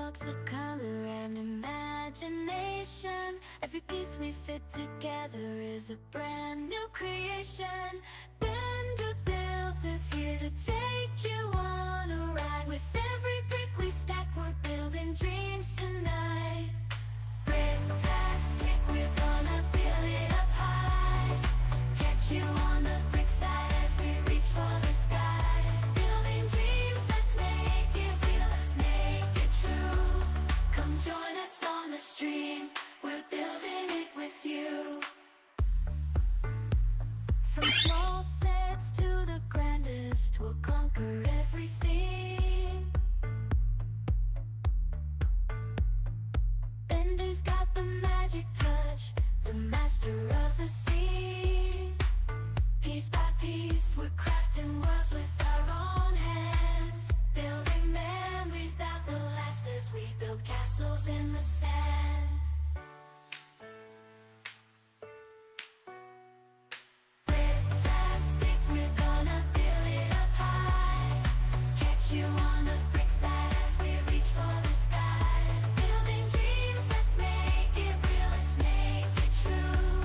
blocks of color and imagination. Every piece we fit together is a brand new creation. Unbuild is here to take you on a ride. With every brick we stack, we're building dreams tonight. Bricktastic, we're gonna build it up high. Catch you on the brick side as we reach for the sky. Building dreams, let's make it real, let's make it true. Come join us on the stream, we're building it with you. From small sets to the grandest, we'll conquer everything. Bender's got the magic touch, the master of the scene. Piece by piece, we're crafting worlds with our own hands. Building memories that will last as we build castles in the sand. Bricktastic, we're gonna build it up high. Catch you on the brick side as we reach for the sky. Building dreams, let's make it real, let's make it true.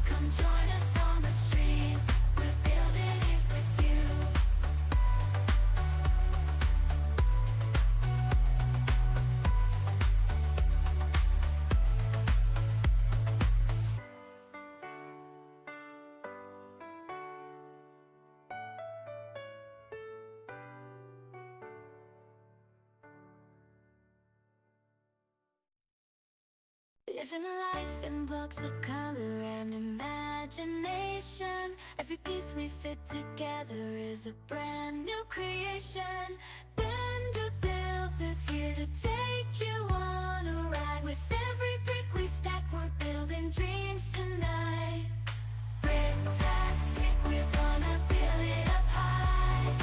Come join us on the stream, we're building it with you. Living life in blocks of color and imagination. Every piece we fit together is a brand new creation. Unbuild is here to take you on a ride. With every brick we stack, we're building dreams tonight. Bricktastic, we're gonna build it up high.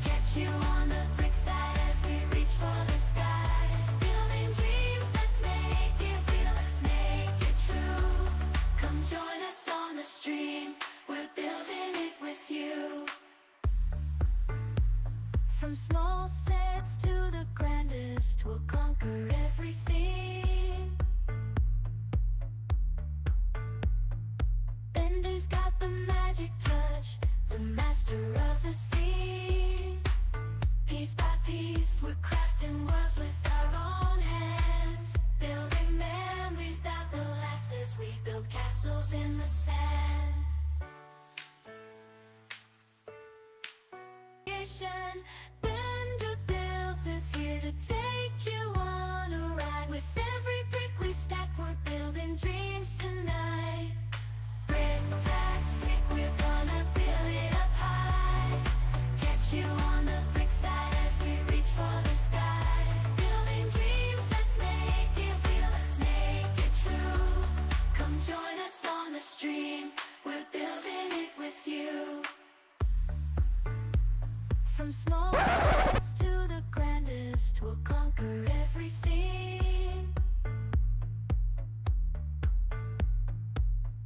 Catch you on the brick side as we reach for the sky. Building dreams, let's make it real, let's make it true. Come join us on the stream, we're building it with you. From small sets to the grandest, we'll conquer everything. Bender's got the magic touch, the master of the scene. Piece by piece, we're crafting worlds with our own hands. Building memories that will last as we build castles in the sand. Unbuild is here to take you on a ride. With every brick we stack, we're building dreams tonight. Bricktastic, we're gonna build it up high. Catch you on the brick side as we reach for the sky. Building dreams, let's make it real, let's make it true. Come join us on the stream, we're building it with you. From small sets to the grandest, we'll conquer everything.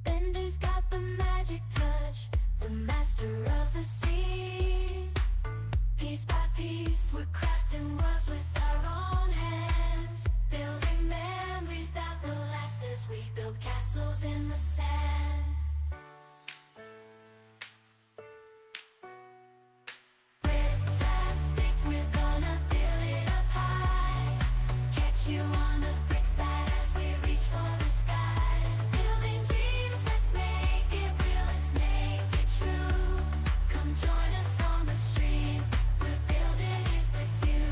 Bender's got the magic touch, the master of the scene. Piece by piece, we're crafting worlds with our own hands. Building memories that will last as we build castles in the sand. Bricktastic, we're gonna build it up high. Catch you on the brick side as we reach for the sky. Building dreams, let's make it real, let's make it true. Come join us on the stream, we're building it with you.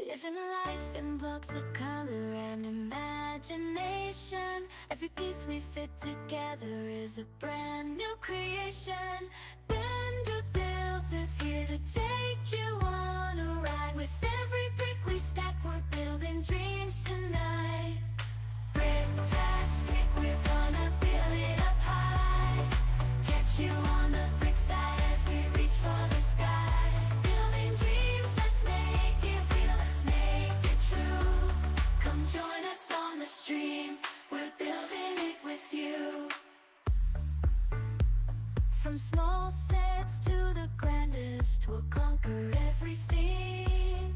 Living life in blocks of color and imagination. Every piece we fit together is a brand new creation. Unbuild is here to take you on a ride. With every brick we stack, we're building dreams tonight. Bricktastic, we're gonna build it up high. Catch you on the brick From small sets to the grandest, we'll conquer everything.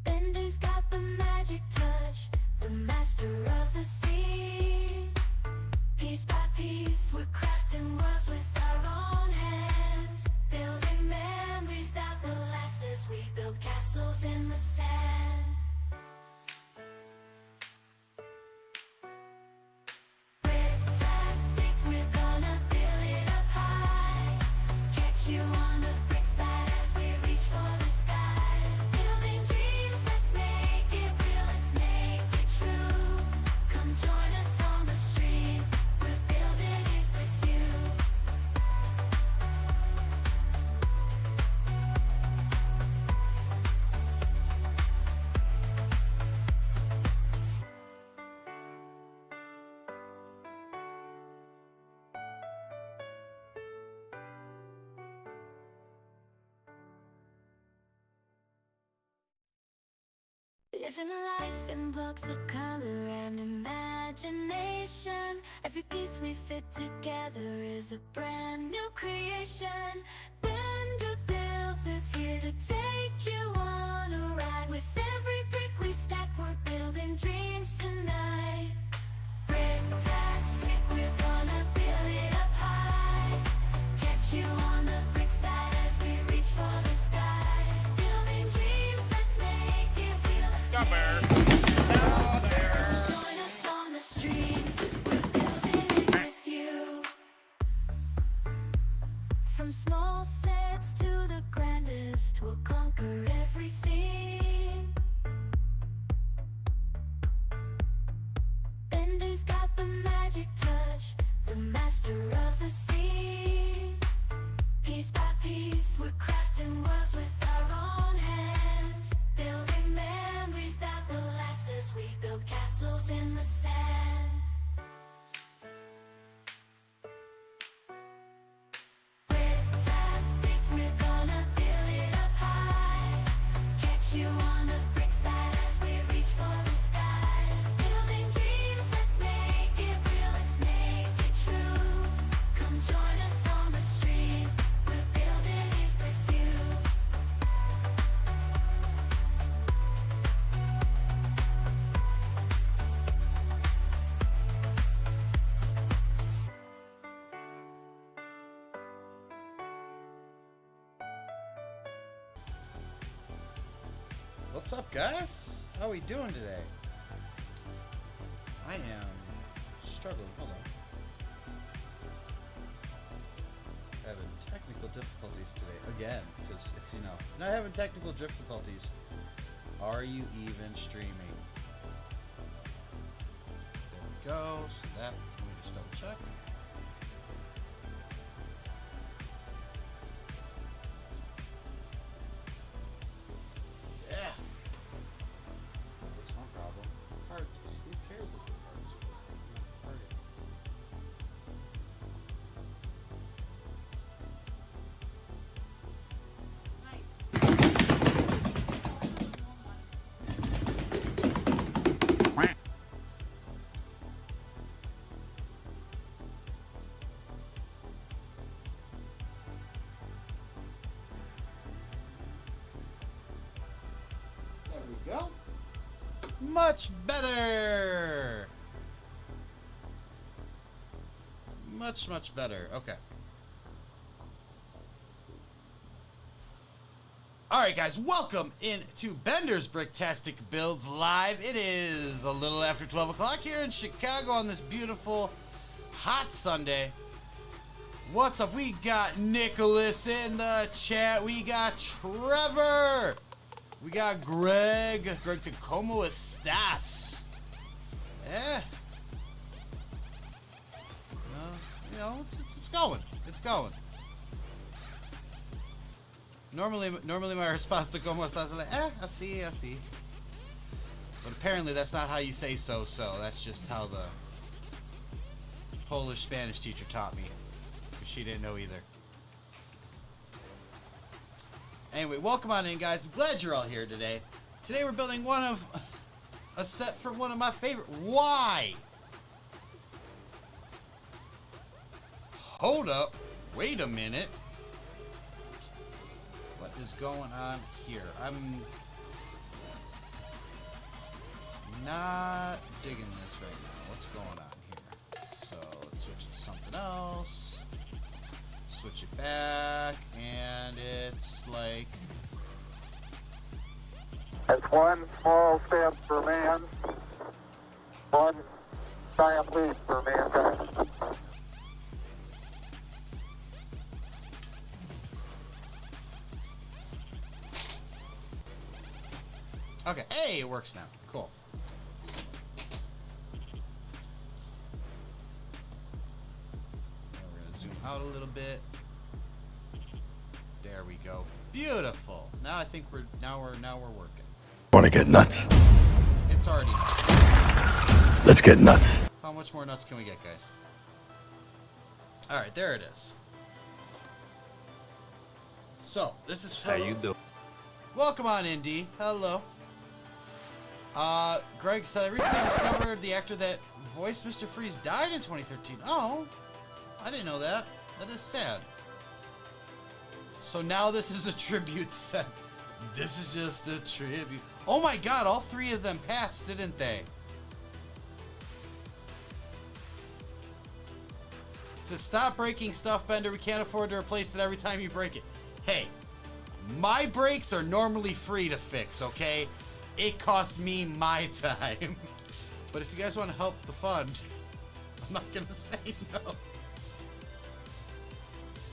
Bender's got the magic touch, the master of the sea. Piece by piece, we're crafting worlds with our own hands, building memories that will last as we build castles in the sand. Bricktastic, we're gonna build it up high. Catch you on the brick side as we reach for the sky. Building dreams, let's make it real, let's make it true. Come join us on the street, we're building it with you. Living a life in blocks of color and imagination. Every piece we fit together is a brand new creation. Bender Builds is here to take you on a ride. With every brick we stack, we're building dreams tonight. Bricktastic, we're gonna build it up high. Catch you on the brick side as we reach for the sky. Building dreams, let's make it real. Come here. Join us on the street, we're building it with you. From small sets to the grandest, we'll conquer everything. Bender's got the magic touch, the master of the sea. Piece by piece, we're crafting worlds with our own hands, building memories that will last as we build castles in the sand. Bricktastic, we're gonna build it up high. Catch you on the brick side as we reach for the sky. Building dreams, let's make it real, let's make it true. Come join us on the street, we're building it with you. What's up, guys? How are we doing today? I am struggling. Hold on. Having technical difficulties today again. Because if you know, not having technical difficulties, are you even streaming? There we go. So that, let me just double check. Yeah. That's no problem. Hard. Who cares if the cards are hard? There we go. Much better. Much better. Okay. Alright guys, welcome into Bender's Bricktastic Builds Live. It is a little after 12 o'clock here in Chicago on this beautiful, hot Sunday. What's up? We got Nicholas in the chat. We got Trevor. We got Greg. Greg to Como Estas. Yeah. You know, it's going. It's going. Normally my response to como estás is like, I see. But apparently that's not how you say so, that's just how the Polish Spanish teacher taught me. Because she didn't know either. Anyway, welcome on in, guys. I'm glad you're all here today. Today we're building a set from one of my favorite. Why? Hold up. Wait a minute. What is going on here? I'm not digging this right now. What's going on here? So let's switch to something else. Switch it back, and it's like... It's one small step for man, one giant leap for mankind. Okay, hey, it works now. Cool. Now we're gonna zoom out a little bit. There we go. Beautiful. Now I think we're working. Want to get nuts? It's already. Let's get nuts. How much more nuts can we get, guys? All right, there it is. So this is How you doing? Welcome on, Indy. Hello. Greg said, I recently discovered the actor that voiced Mr. Freeze died in 2013. Oh, I didn't know that. That is sad. So now this is a tribute set. This is just a tribute. Oh my god, all three of them passed, didn't they? Says, stop breaking stuff, Bender. We can't afford to replace it every time you break it. Hey, my brakes are normally free to fix, okay? It costs me my time. But if you guys want to help the fund, I'm not gonna say no.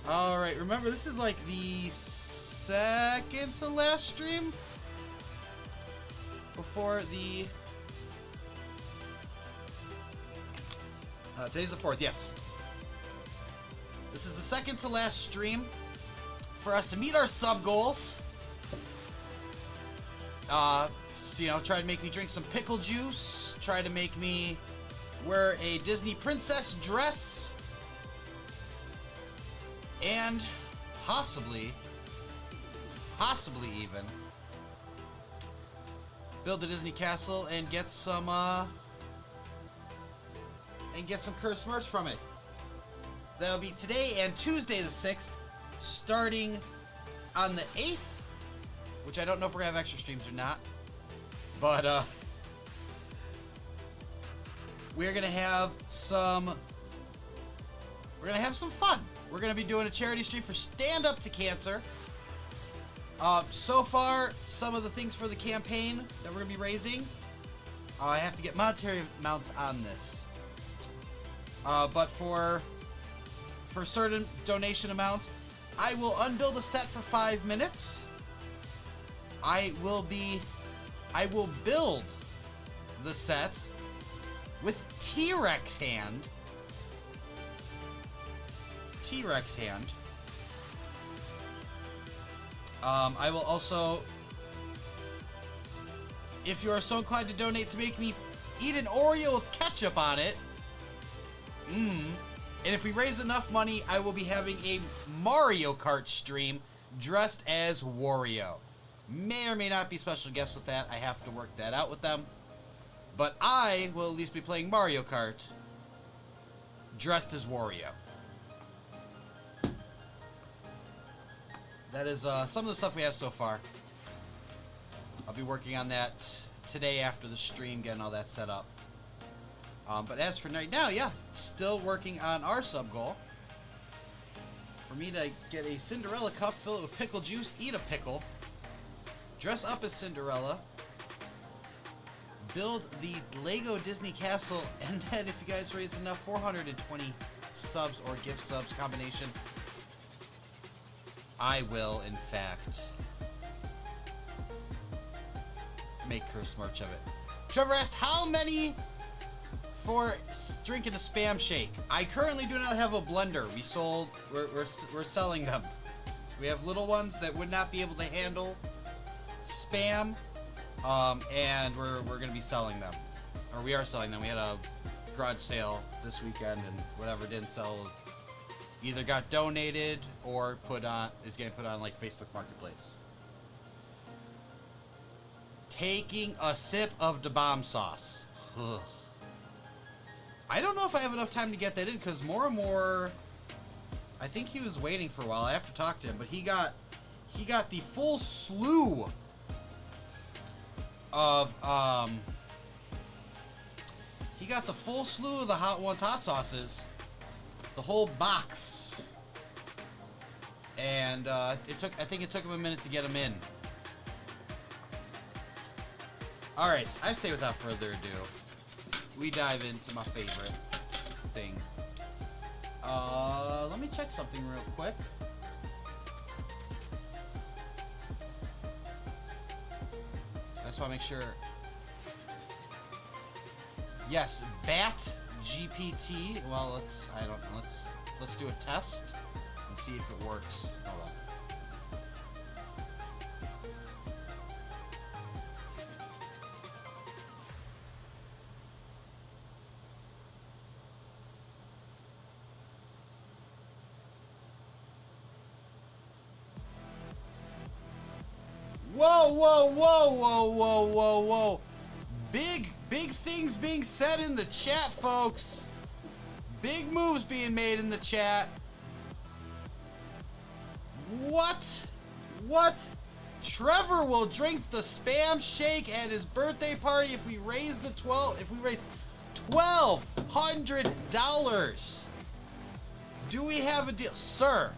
Alright, remember this is like the second to last stream before the today's the 4th, yes. This is the second to last stream for us to meet our sub goals. So, you know, try to make me drink some pickle juice. Try to make me wear a Disney princess dress. And possibly even build a Disney castle and get some cursed merch from it. That'll be today and Tuesday the 6th, starting on the 8th, which I don't know if we're gonna have extra streams or not, but we're gonna have some fun. We're gonna be doing a charity stream for Stand Up to Cancer. So far, some of the things for the campaign that we're gonna be raising, I have to get monetary amounts on this. But for certain donation amounts, I will unbuild a set for 5 minutes. I will build the set with T-Rex hand. I will also, if you are so inclined to donate to make me eat an Oreo with ketchup on it, and if we raise enough money, I will be having a Mario Kart stream dressed as Wario. May or may not be special guests with that. I have to work that out with them. But I will at least be playing Mario Kart dressed as Wario. That is some of the stuff we have so far. I'll be working on that today after the stream, getting all that set up. But as for right now, yeah, still working on our sub goal. For me to get a Cinderella cup, fill it with pickle juice, eat a pickle, dress up as Cinderella, build the Lego Disney Castle, and then if you guys raise enough 420 subs or gift subs combination, I will, in fact, make curse merch of it. Trevor asked, how many for drinking a spam shake? I currently do not have a blender. We're selling them. We have little ones that would not be able to handle spam, and we're going to be selling them. Or we are selling them. We had a garage sale this weekend, and whatever didn't sell either got donated or is getting put on like Facebook Marketplace. Taking a sip of the bomb sauce. Ugh. I don't know if I have enough time to get that in because more and more I think he was waiting for a while. I have to talk to him, but he got the full slew of he got the full slew of the Hot Ones hot sauces, the whole box, and I think it took him a minute to get them in. All right, I say without further ado, we dive into my favorite thing. Let me check something real quick. I just want to make sure. Yes, Bat GPT. Well, let's do a test and see if it works. Hold on. Whoa, whoa, whoa, whoa, whoa, whoa, whoa. Big things being said in the chat, folks. Big moves being made in the chat. What? What? Trevor will drink the spam shake at his birthday party if we raise $1,200. Do we have a deal? Sir,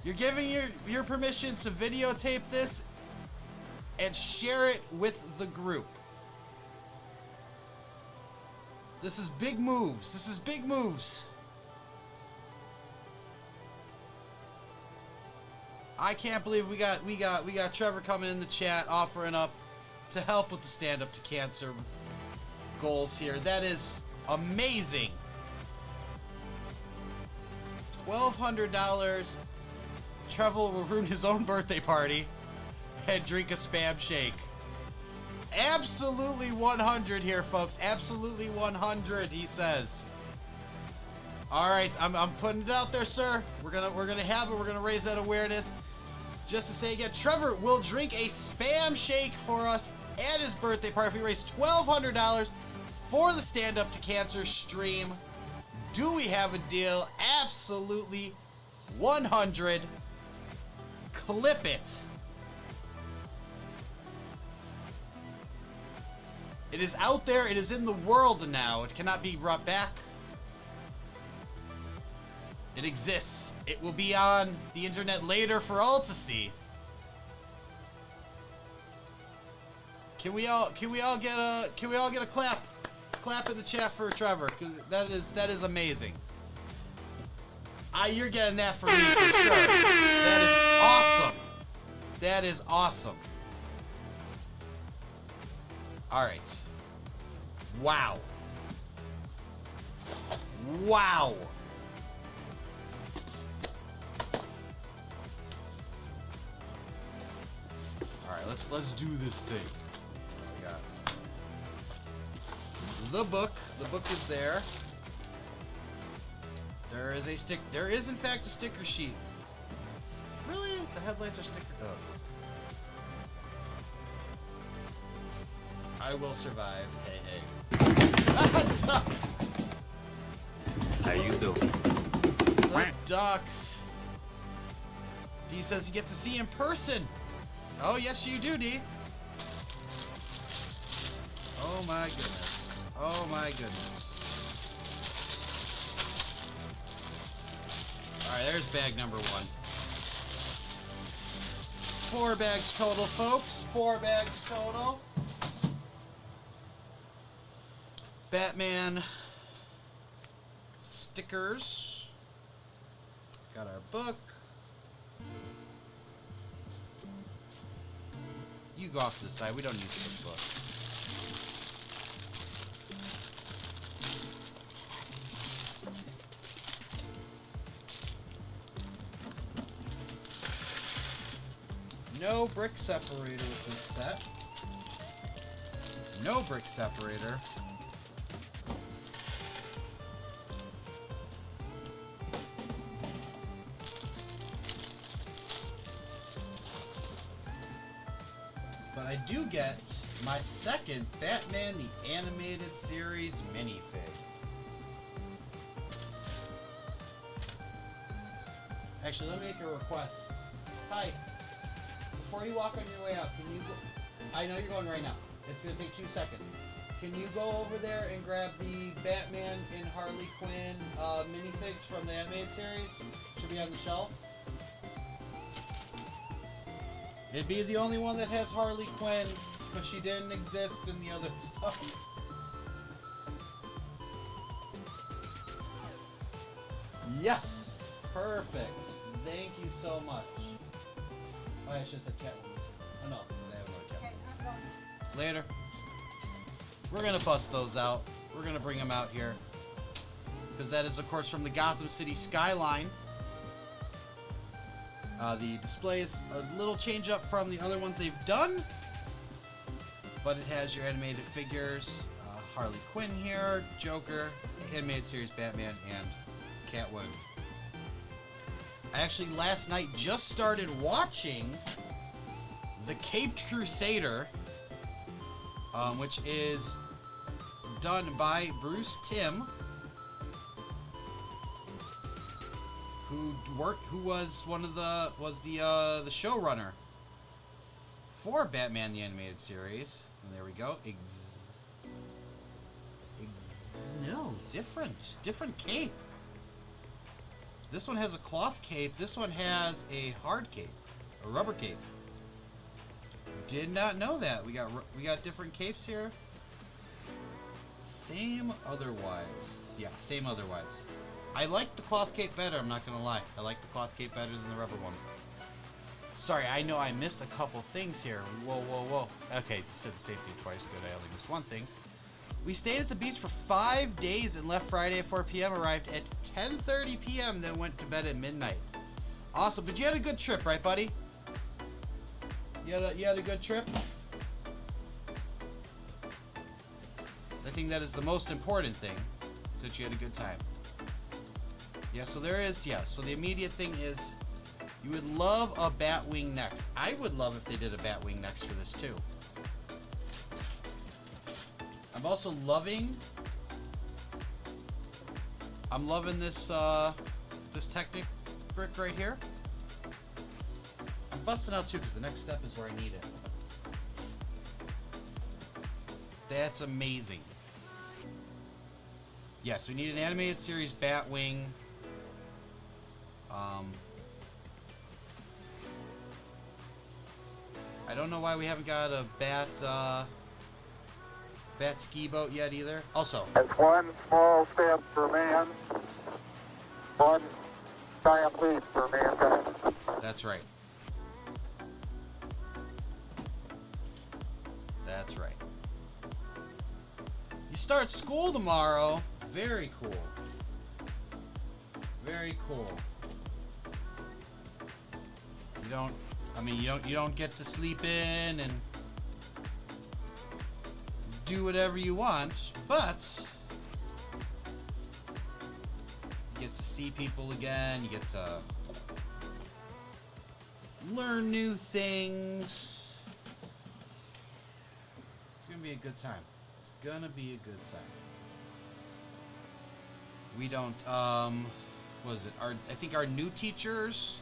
you're giving your permission to videotape this and share it with the group. This is big moves. This is big moves. I can't believe we got Trevor coming in the chat offering up to help with the stand up to cancer goals here. That is amazing. $1,200. Trevor will ruin his own birthday party and drink a spam shake. Absolutely 100 here, folks. Absolutely 100, he says. All right, I'm putting it out there, sir. We're gonna have it. We're gonna raise that awareness. Just to say again, Trevor will drink a spam shake for us at his birthday party if we raise $1,200 for the Stand Up to Cancer stream. Do we have a deal? Absolutely 100. Clip it. It is out there. It is in the world now. It cannot be brought back. It exists. It will be on the internet later for all to see. Can we all get a clap? Clap in the chat for Trevor, because that is amazing. You're getting that for me for sure. That is awesome. That is awesome. All right. Wow. Wow. All right, let's do this thing. We got the book. The book is there. There is in fact a sticker sheet. Really? The headlights are sticker. Oh. I will survive. Hey, hey. Ducks. How you doing? The ducks. D says you get to see in person. Oh yes, you do, D. Oh my goodness. Oh my goodness. Alright, there's bag number 1. 4 bags total, folks. 4 bags total. Batman stickers. Got our book. You go off to the side. We don't need this book. No brick separator with this set. No brick separator. But I do get my second Batman the Animated Series minifig. Actually, let me make a request. Hi. Before you walk on your way out, can you go... I know you're going right now. It's going to take 2 seconds. Can you go over there and grab the Batman and Harley Quinn minifigs from the animated series? Should be on the shelf. It'd be the only one that has Harley Quinn, because she didn't exist in the other stuff. Yes! Perfect. Thank you so much. Oh, I should have said Catwoman. Oh no, I have another Catwoman. Okay, I'm going. Later. We're gonna bust those out. We're gonna bring them out here. Because that is, of course, from the Gotham City skyline. The display is a little change up from the other ones they've done. But it has your animated figures. Harley Quinn here, Joker, animated series Batman, and Catwoman. I actually last night just started watching The Caped Crusader, which is done by Bruce Timm, who was the showrunner for Batman the Animated Series. And there we go. Different cape. This one has a cloth cape. This one has a hard cape, a rubber cape. Did not know that. We got different capes here. Same otherwise. Yeah, same otherwise. I like the cloth cape better, I'm not gonna lie. I like the cloth cape better than the rubber one. Sorry, I know I missed a couple things here. Whoa. Okay, you said the same thing twice. Good, I only missed one thing. We stayed at the beach for 5 days and left Friday at 4 p.m. Arrived at 10:30 p.m. Then went to bed at midnight. Awesome, but you had a good trip, right, buddy? You had a good trip? I think that is the most important thing, that you had a good time. Yeah, so there is, yeah, so the immediate thing is, you would love a Batwing next. I would love if they did a Batwing next for this too. I'm also loving, this, this Technic brick right here. I'm busting out too, because the next step is where I need it. That's amazing. Yes, we need an animated series Batwing. I don't know why we haven't got a Bat ski boat yet either. Also, It's one small step for man, one giant leap for mankind. that's right. That's right. You start school tomorrow. Very cool. Very cool. You don't get to sleep in and do whatever you want, but you get to see people again, you get to learn new things. It's gonna be a good time. It's gonna be a good time. We don't, what is it? I think our new teachers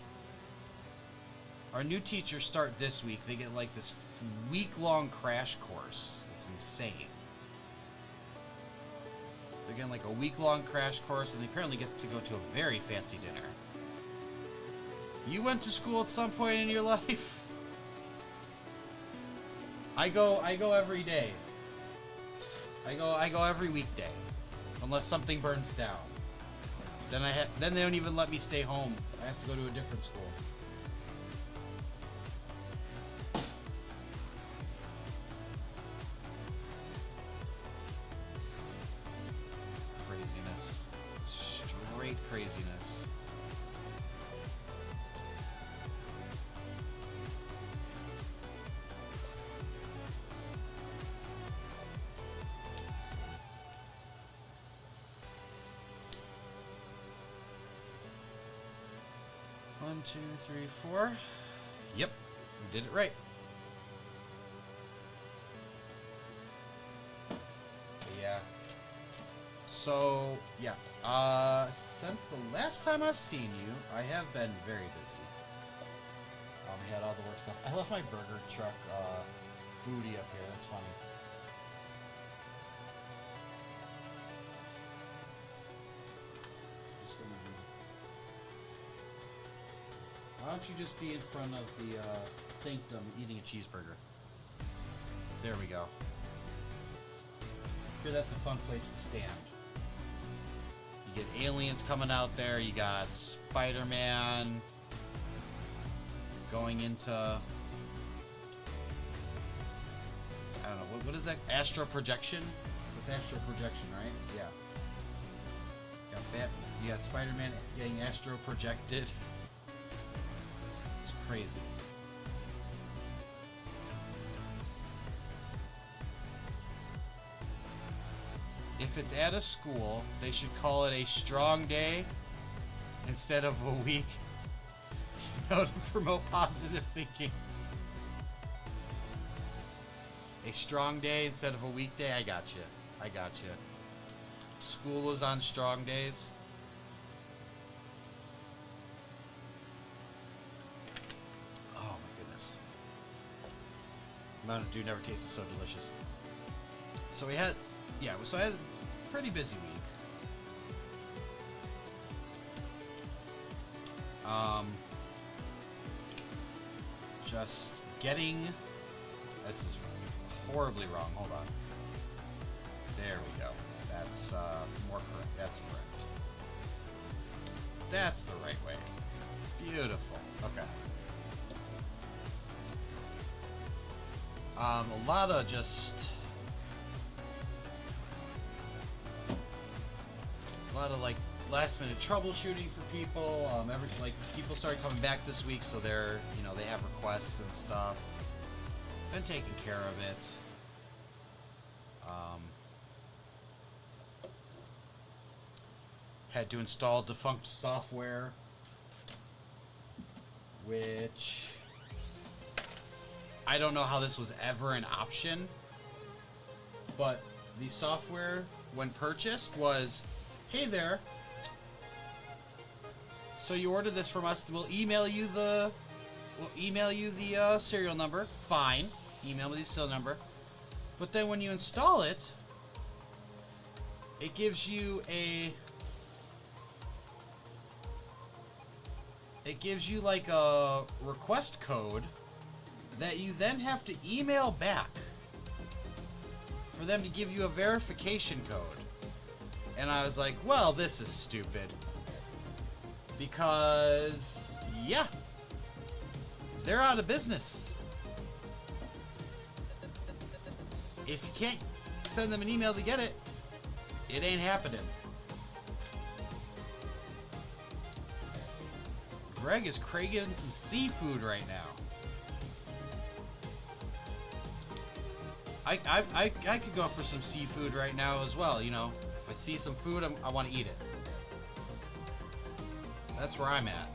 start this week. They get like this week-long crash course. It's insane. They're getting like a week-long crash course, and they apparently get to go to a very fancy dinner. You went to school at some point in your life? I go every day. I go every weekday, unless something burns down. Then they don't even let me stay home. I have to go to a different school. Craziness. Straight craziness. One, two, three, four. Yep, we did it right. But yeah. So, yeah. Since the last time I've seen you, I have been very busy. I had all the work stuff. I left my burger truck, foodie up here. That's funny. Why don't you just be in front of the sanctum eating a cheeseburger? There we go. Here, that's a fun place to stand. You get aliens coming out there. You got Spider-Man going into... I don't know. What is that? Astral projection? It's astral projection, right? Yeah. You got Spider-Man getting astral projected. It's crazy. If it's at a school, they should call it a strong day instead of a week. You know, to promote positive thinking. A strong day instead of a weekday. I got you. I got you. School is on strong days. Oh my goodness. Mountain Dew never tasted so delicious. So we had, yeah, so I had a pretty busy week. Just getting, this is horribly wrong, hold on. There we go. That's more correct. That's correct. That's the right way. Beautiful. Okay. A lot of just... a lot of like last minute troubleshooting for people. People started coming back this week, so they're, you know, they have requests and stuff. Been taking care of it. Had to install defunct software, which I don't know how this was ever an option, but the software when purchased was, hey there, so you ordered this from us, we'll email you the serial number. Fine, email me the serial number, but then when you install it, it gives you like a request code that you then have to email back for them to give you a verification code. And I was like, well, this is stupid. Because, yeah, they're out of business. If you can't send them an email to get it, it ain't happening. Greg is craving some seafood right now. I could go for some seafood right now as well, you know. If I see some food, I want to eat it. That's where I'm at.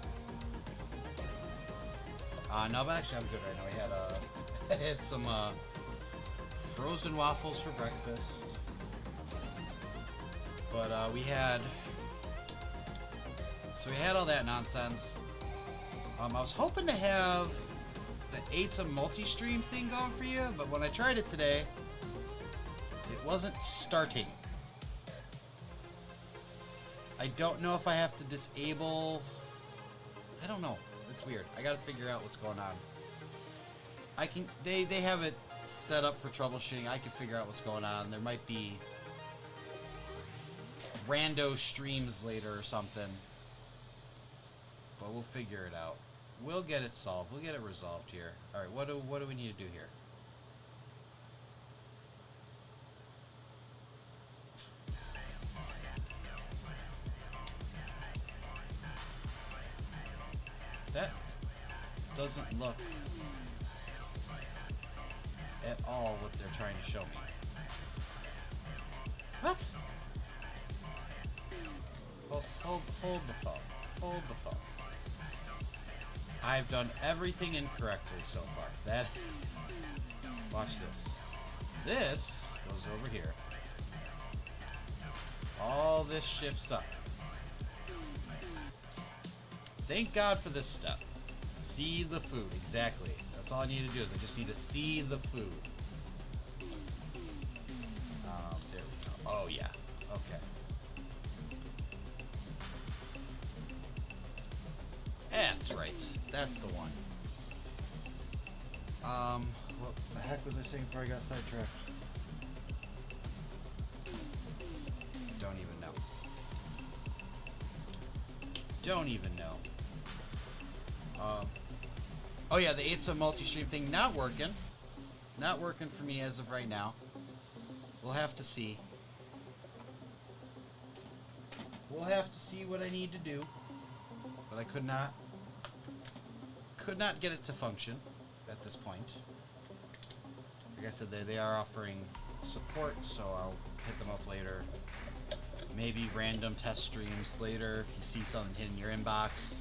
No, but actually I'm good right now. I had some frozen waffles for breakfast. But we had all that nonsense. I was hoping to have the ATA multi-stream thing going for you, but when I tried it today, it wasn't starting. I don't know if I have to disable... I don't know. It's weird. I gotta figure out what's going on. They have it set up for troubleshooting. I can figure out what's going on. There might be rando streams later or something. But we'll figure it out. We'll get it solved. We'll get it resolved here. Alright, what do we need to do here? That doesn't look at all what they're trying to show me. What? Hold the phone. Hold the phone. I've done everything incorrectly so far. Watch this. This goes over here. all this shifts up. Thank God for this step. See the food, exactly. That's all I need to do is I just need to see the food. There we go. Oh yeah, okay. That's right. That's the one. What the heck was I saying before I got sidetracked? Don't even know. Don't even know. Oh yeah, the 8-sub multi-stream thing not working. Not working for me as of right now. We'll have to see. We'll have to see what I need to do. But I could not get it to function at this point. Like I said, they are offering support, so I'll hit them up later. Maybe random test streams later if you see something hidden in your inbox.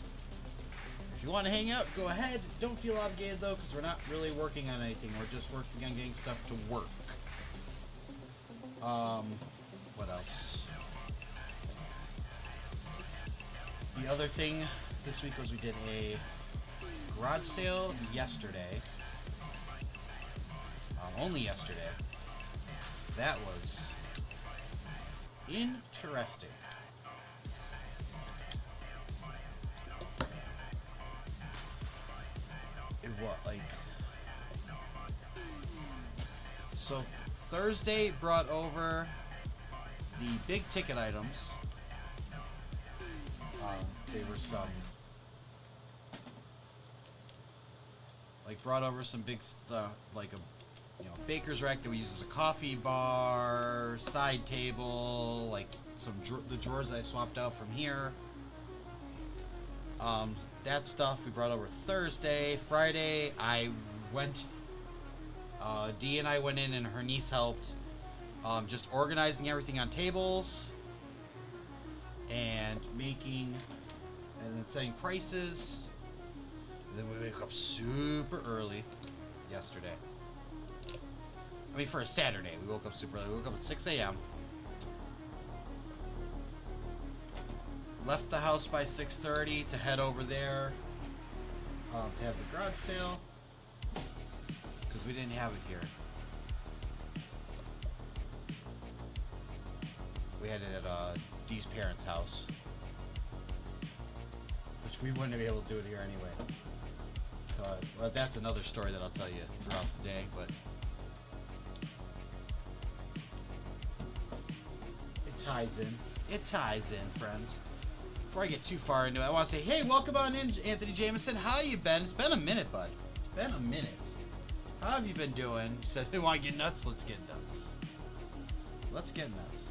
If you want to hang out, go ahead. Don't feel obligated though, because we're not really working on anything. We're just working on getting stuff to work. What else? The other thing this week was we did a garage sale yesterday. Only yesterday. That was interesting. It was like, so Thursday brought over the big ticket items. They were some, like, brought over some big stuff, like a, baker's rack that we use as a coffee bar, side table, like some the drawers that I swapped out from here. That stuff we brought over Thursday. Friday, I went, Dee and I went in and her niece helped, just organizing everything on tables and making, and then setting prices. And then we woke up super early yesterday. I mean, for a Saturday, we woke up super early. We woke up at 6 a.m. Left the house by 6:30 to head over there to have the garage sale, because we didn't have it here. We had it at Dee's parents' house, which we wouldn't be able to do it here anyway. Well, that's another story that I'll tell you throughout the day, but it ties in. It ties in, friends. Before I get too far into it, I want to say, hey, welcome on in, Anthony Jameson. How you been? It's been a minute, bud. It's been a minute. How have you been doing? You said, we want to get nuts? Let's get nuts. Let's get nuts.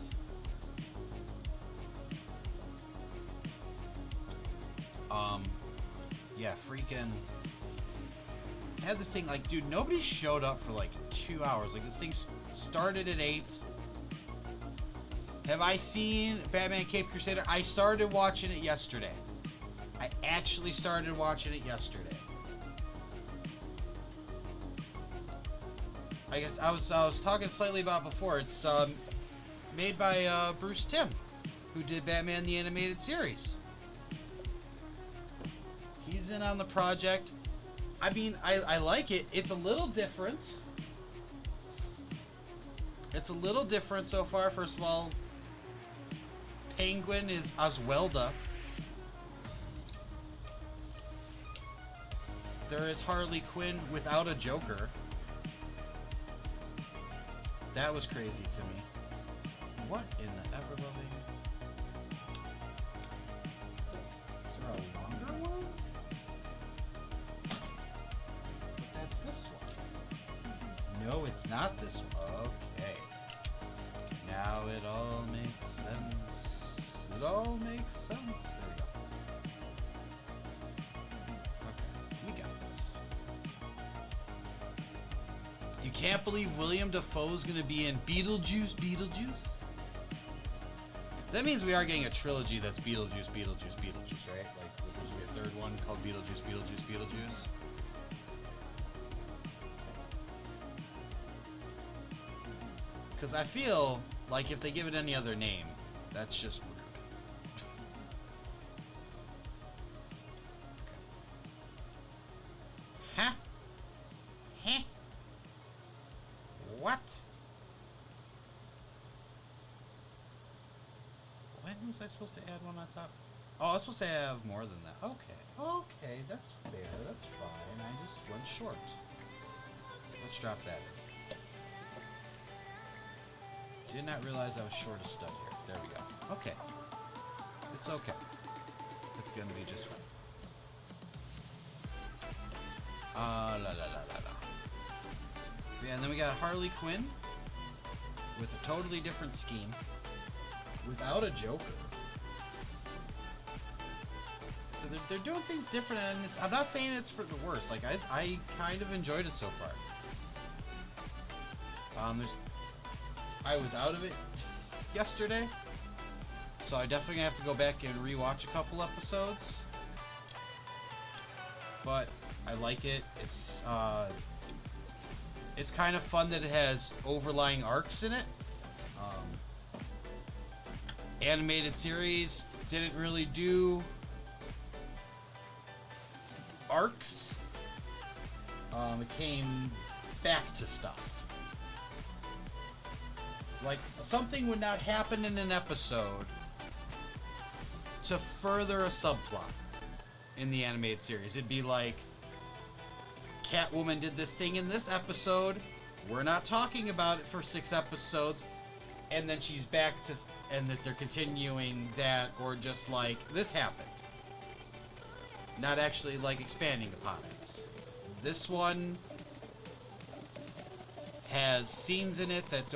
Yeah, freaking had this thing, like, dude, nobody showed up for like 2 hours. Like, this thing started at 8. Have I seen Batman Cape Crusader? I started watching it yesterday. I actually started watching it yesterday. I guess I was talking slightly about before. It's made by Bruce Timm, who did Batman the Animated Series. He's in on the project. I mean, I like it. It's a little different. It's a little different so far. First of all, Penguin is Oswalda. There is Harley Quinn without a Joker. That was crazy to me. What in the ever-loving... Is there a longer one? But that's this one. No, it's not this one. Okay. Now it all makes sense. It all makes sense. There we go. Okay, we got this. You can't believe William Dafoe's gonna be in Beetlejuice. That means we are getting a trilogy that's Beetlejuice, right? Like, there's gonna be a third one called Beetlejuice. Because I feel like if they give it any other name, That's just rude. Okay. Huh? Huh? What? When was I supposed to add one on top? Oh, I was supposed to have more than that. Okay. Okay, that's fair. That's fine. I just went short. Let's drop that in. Did not realize I was short a stud here. There we go. Okay. It's okay. It's gonna be just fine. La la la la la. Yeah, and then we got Harley Quinn with a totally different scheme. Without a Joker. So they're doing things different, and I'm not saying it's for the worst. Like, I kind of enjoyed it so far. I was out of it yesterday, so I definitely have to go back and rewatch a couple episodes. But I like it. It's kind of fun that it has overlying arcs in it. Animated series didn't really do arcs. It came back to stuff. Like, something would not happen in an episode to further a subplot in the animated series. It'd be like, Catwoman did this thing in this episode. We're not talking about it for 6 episodes. And then she's back to, and that they're continuing that, or just like, this happened. Not actually, like, expanding upon it. This one has scenes in it that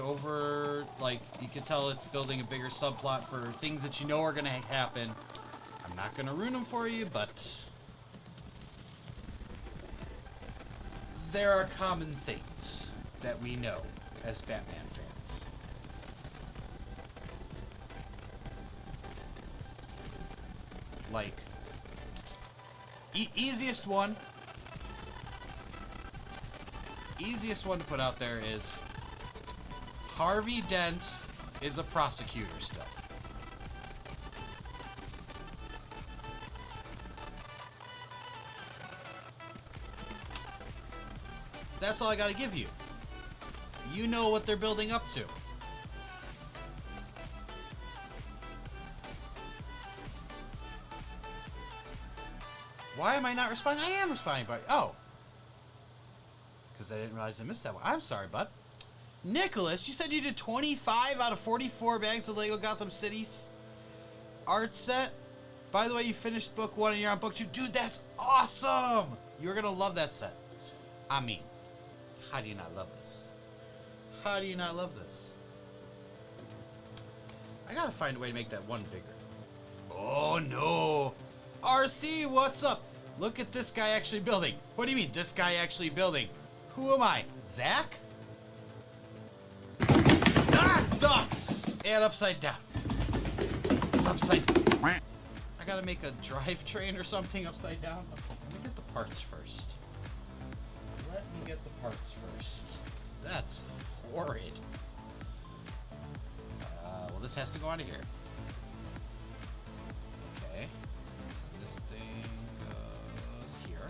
like, you can tell it's building a bigger subplot for things that you know are going to happen. I'm not going to ruin them for you, but there are common things that we know as Batman fans. Like, easiest one to put out there is Harvey Dent is a prosecutor still. That's all I gotta give you. You know what they're building up to. Why am I not responding? I am responding, buddy. Oh. Because I didn't realize I missed that one. I'm sorry, bud. Nicholas, you said you did 25 out of 44 bags of Lego Gotham City's art set. By the way, you finished book 1 and you're on book 2. Dude, that's awesome. You're going to love that set. I mean, how do you not love this? How do you not love this? I got to find a way to make that one bigger. Oh, no. RC, what's up? Look at this guy actually building. What do you mean, this guy actually building? Who am I? Zach? Ah, ducks! And upside down. It's upside down. I gotta make a drivetrain or something upside down. Okay, let me get the parts first. Let me get the parts first. That's horrid. Well, this has to go onto here. Okay. This thing goes here.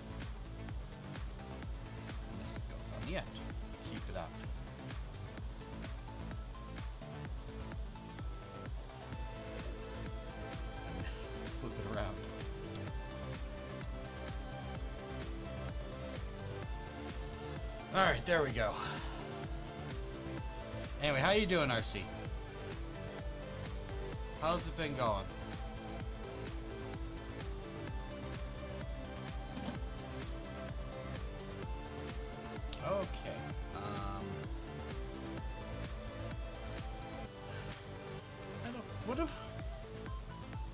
And this goes on the end. Keep it up. Flip it around. Alright, there we go. Anyway, how you doing, RC? How's it been going? Okay. I don't. What if?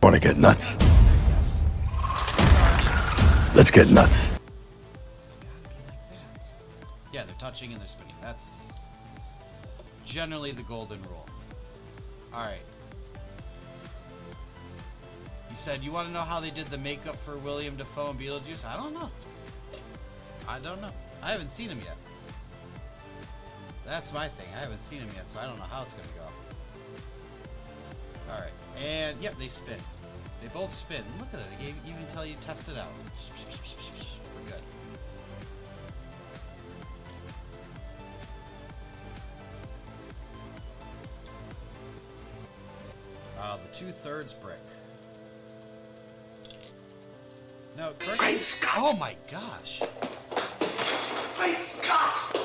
Want to get nuts? Yes. Let's get nuts. It's gotta be like that. Yeah, they're touching and they're spinning. That's generally the golden rule. Alright. You said you want to know how they did the makeup for William Dafoe and Beetlejuice? I don't know. I don't know. I haven't seen him yet. That's my thing. I haven't seen him yet, so I don't know how it's going to go. Alright. And yep, they spin. They both spin. Look at that. They gave even tell you test it out. We're good. The 2/3 brick. No, Great Scott! Oh my gosh. Great Scott!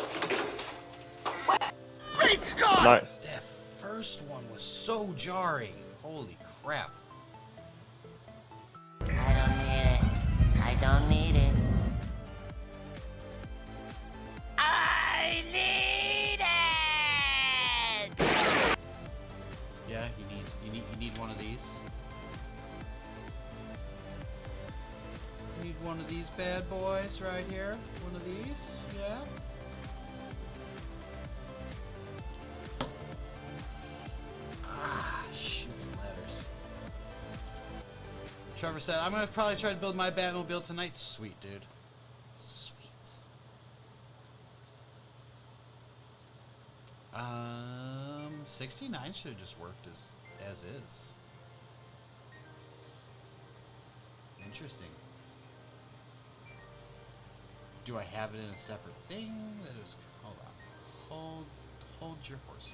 Great Scott! Nice. That first one was so jarring. Holy crap. I don't need it. I don't need it. I need it! Yeah, you need one of these. You need one of these bad boys right here. One of these, yeah. Shoots and ladders. Trevor said, I'm gonna probably try to build my Batmobile tonight. Sweet, dude. Sweet. 69 should have just worked as is. Interesting. Do I have it in a separate thing? That is, hold on. Hold your horses.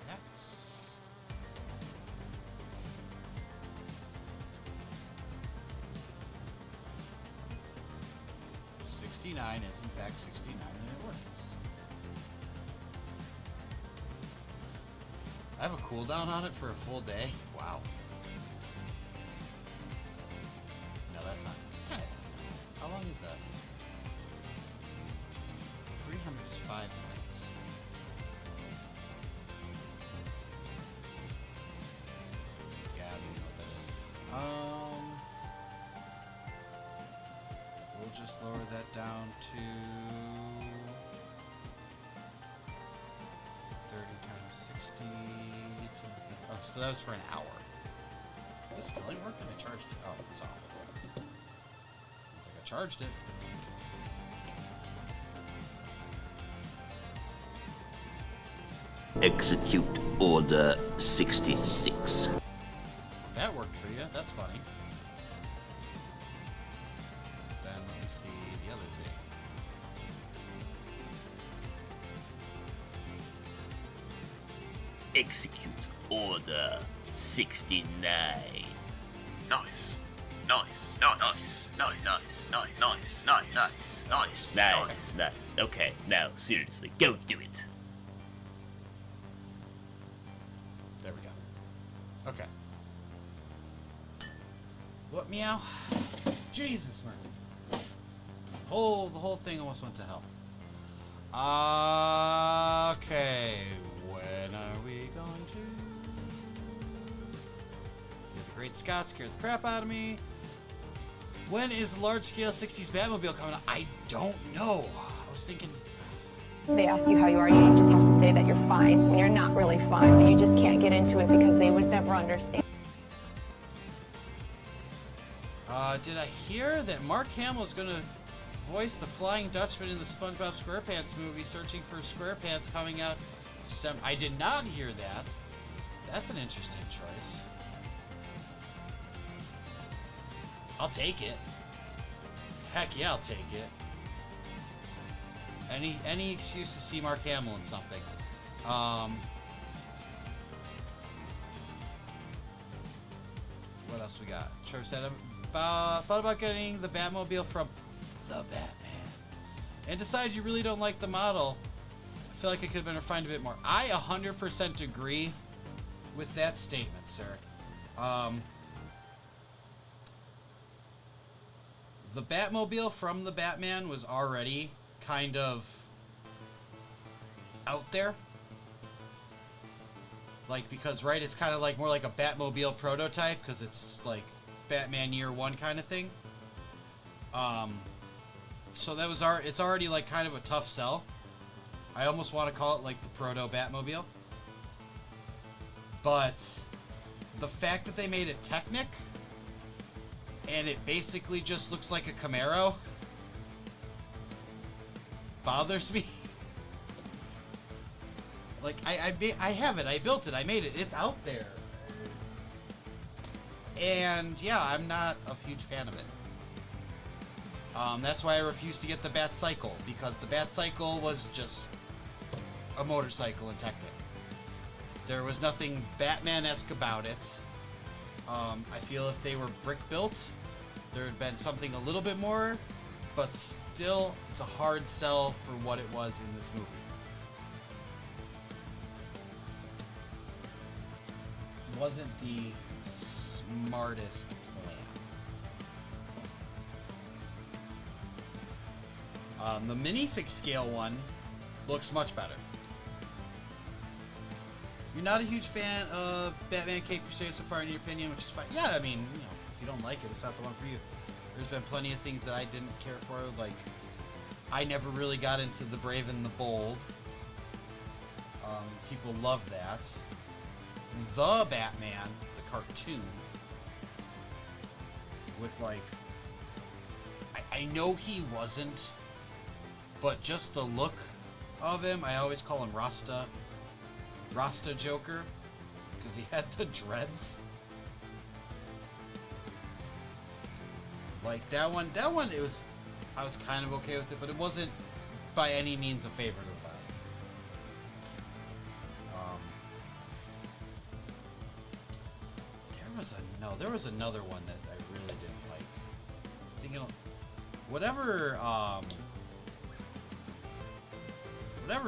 Next. '69 is in fact 69 and it works. I have a cooldown on it for a full day. Wow. No, that's not. Hey, how long is that? 300 is 5 minutes. Yeah, I don't even know what that is. We'll just lower that down to 30 times 60. Oh, so that was for an hour. This still ain't working. I charged it. Oh, it's off. Looks like I charged it. Execute Order 66. That worked for you. That's funny. Then let me see the other thing. Execute Order 69. Nice. Nice. Nice. Nice. Nice. Nice. Nice. Nice. Nice. Nice, nice. Okay, now seriously, go do it. There we go. Okay. What meow? Jesus, Murphy. The whole thing almost went to hell. Okay. When are we going to? You're the Great Scott scared the crap out of me. When is the large-scale 60s Batmobile coming out? I don't know. I was thinking. They ask you how you are, you just have to say that you're fine when you're not really fine, but you just can't get into it because they would never understand. Did I hear that Mark Hamill is going to voice the Flying Dutchman in the SpongeBob SquarePants movie, Searching for SquarePants, coming out December? I did not hear that. That's an interesting choice. I'll take it. Heck yeah, I'll take it. Any excuse to see Mark Hamill in something. What else we got? Trevor said, thought about getting the Batmobile from the Batman and decided you really don't like the model. I feel like it could have been refined a bit more. I 100% agree with that statement, sir. The Batmobile from the Batman was already kind of out there. Like, because, right, it's kind of like more like a Batmobile prototype because it's like Batman Year One kind of thing. So that was it's already like kind of a tough sell. I almost want to call it like the proto Batmobile. But the fact that they made it Technic and it basically just looks like a Camaro bothers me. Like, I have it. I built it. I made it. It's out there. And, yeah, I'm not a huge fan of it. That's why I refused to get the Bat Cycle, because the Bat Cycle was just a motorcycle in Technic. There was nothing Batman-esque about it. I feel if they were brick built, there had been something a little bit more, but still, it's a hard sell for what it was in this movie. It wasn't the smartest plan. The minifig scale one looks much better. You're not a huge fan of Batman Cape Crusader so far, in your opinion, which is fine. Yeah, I mean, you know, if you don't like it, it's not the one for you. There's been plenty of things that I didn't care for, like I never really got into the Brave and the Bold. People love that. The Batman, the cartoon, with like, I know he wasn't, but just the look of him, I always call him Rasta Joker, because he had the dreads. Like that one, it was, I was kind of okay with it, but it wasn't by any means a favorite of mine. There was another one that I really didn't like. I think whatever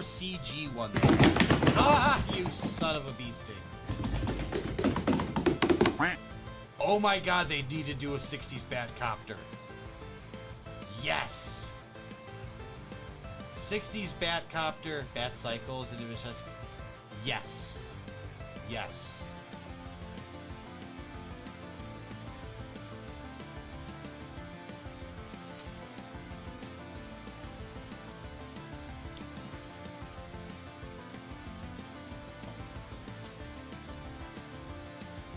CG one. Ah, you son of a bee sting. Oh my god, they need to do a 60s Batcopter. Yes! 60s Batcopter, Bat Cycles, and it was just... Yes. Yes.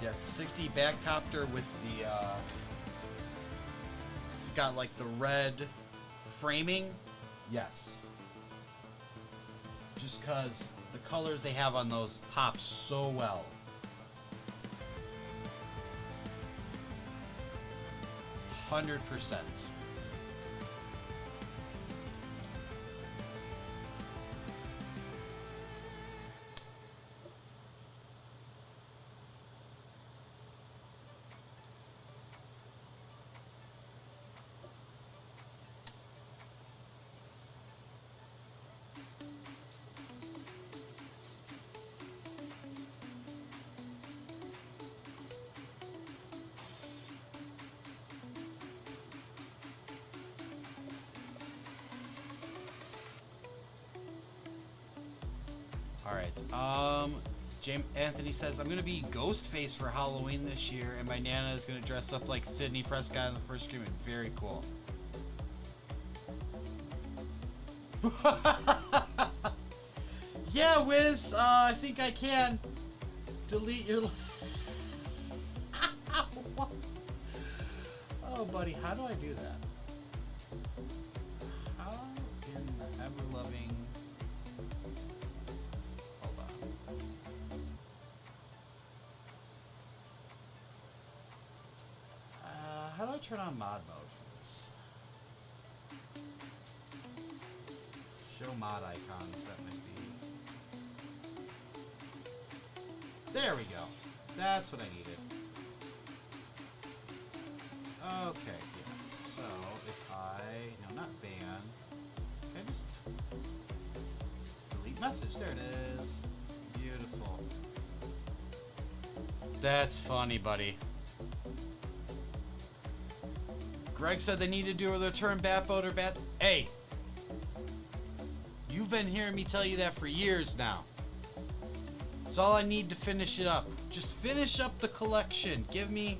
Yes, 60 Batcopter with the, it's got like the red framing. Yes. Just because the colors they have on those pop so well. 100%. Alright, James Anthony says, I'm gonna be Ghostface for Halloween this year, and my Nana is gonna dress up like Sidney Prescott in the first Scream. Very cool. Yeah, Wiz, I think I can delete your... Oh, buddy, how do I do that? How in the ever-loving... How do I turn on mod mode for this? Show mod icons, that might be... There we go. That's what I needed. Okay, yeah. So, if I... No, not ban. Can I just... Delete message. There it is. Beautiful. That's funny, buddy. Greg said they need to do a return Batboat or Bat... Hey! You've been hearing me tell you that for years now. It's all I need to finish it up. Just finish up the collection. Give me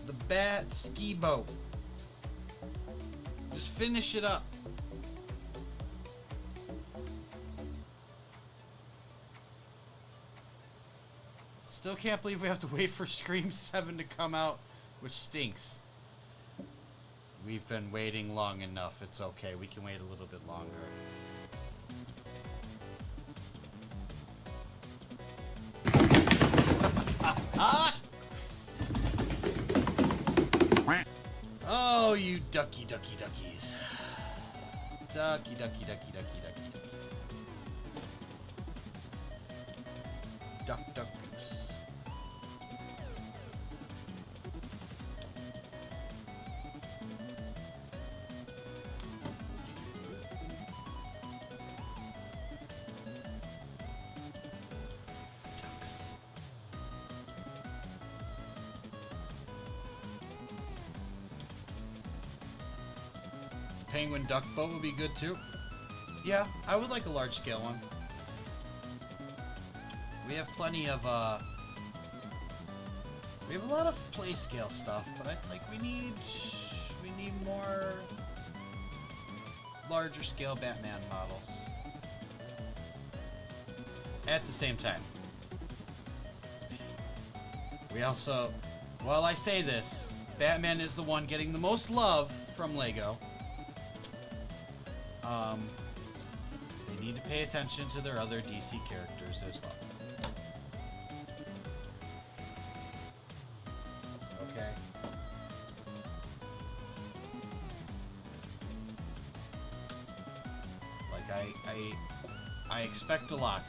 the Bat Ski Boat. Just finish it up. Still can't believe we have to wait for Scream 7 to come out, which stinks. We've been waiting long enough. It's okay. We can wait a little bit longer. Ducky, ducky, duckies. Ducky, ducky, ducky, ducky, ducky, ducky. Duck, duck, goose. Ducks. Penguin duck boat would be good too. Yeah, I would like a large scale one. We have plenty of we have a lot of play scale stuff, but I like we need more larger scale Batman models. At the same time, we also, while I say this, Batman is the one getting the most love from Lego. They need to pay attention to their other DC characters as well. Okay. Like I expect a lot.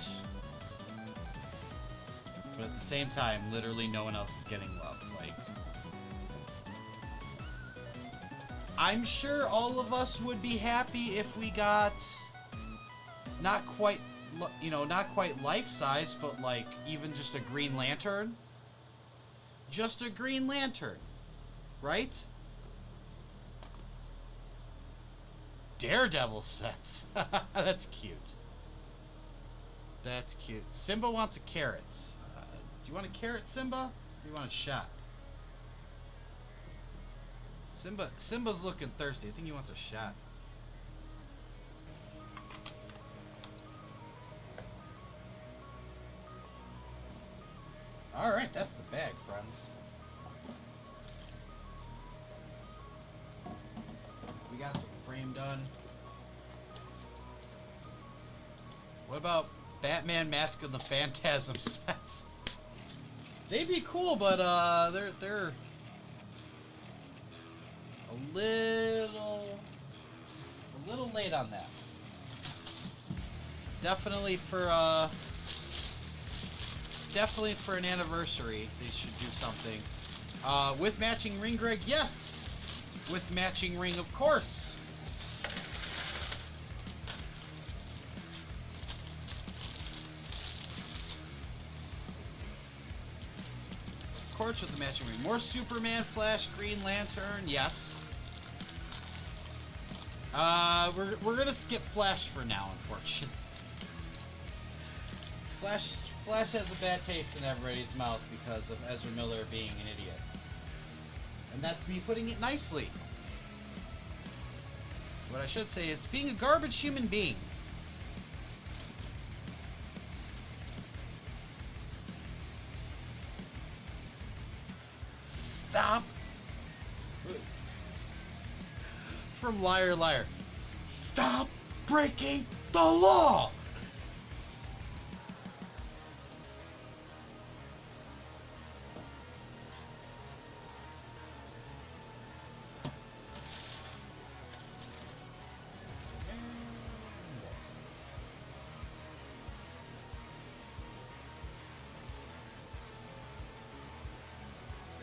But at the same time, literally no one else is getting love. Like, I'm sure all of us would be happy if we got not quite, you know, not quite life-size, but like even just a Green Lantern. Just a Green Lantern, right? Daredevil sets. That's cute. That's cute. Simba wants a carrot. Do you want a carrot, Simba? Or do you want a shot? Simba's looking thirsty. I think he wants a shot. Alright, that's the bag, friends. We got some frame done. What about Batman Mask of the Phantasm sets? They'd be cool, but they're a little late on that. Definitely for an anniversary, they should do something. With matching ring, Greg? Yes! With matching ring, of course. Of course with the matching ring. More Superman, Flash, Green Lantern, yes. We're gonna skip Flash for now, unfortunately. Flash has a bad taste in everybody's mouth because of Ezra Miller being an idiot. And that's me putting it nicely. What I should say is being a garbage human being. Stop. From Liar Liar. Stop breaking the law.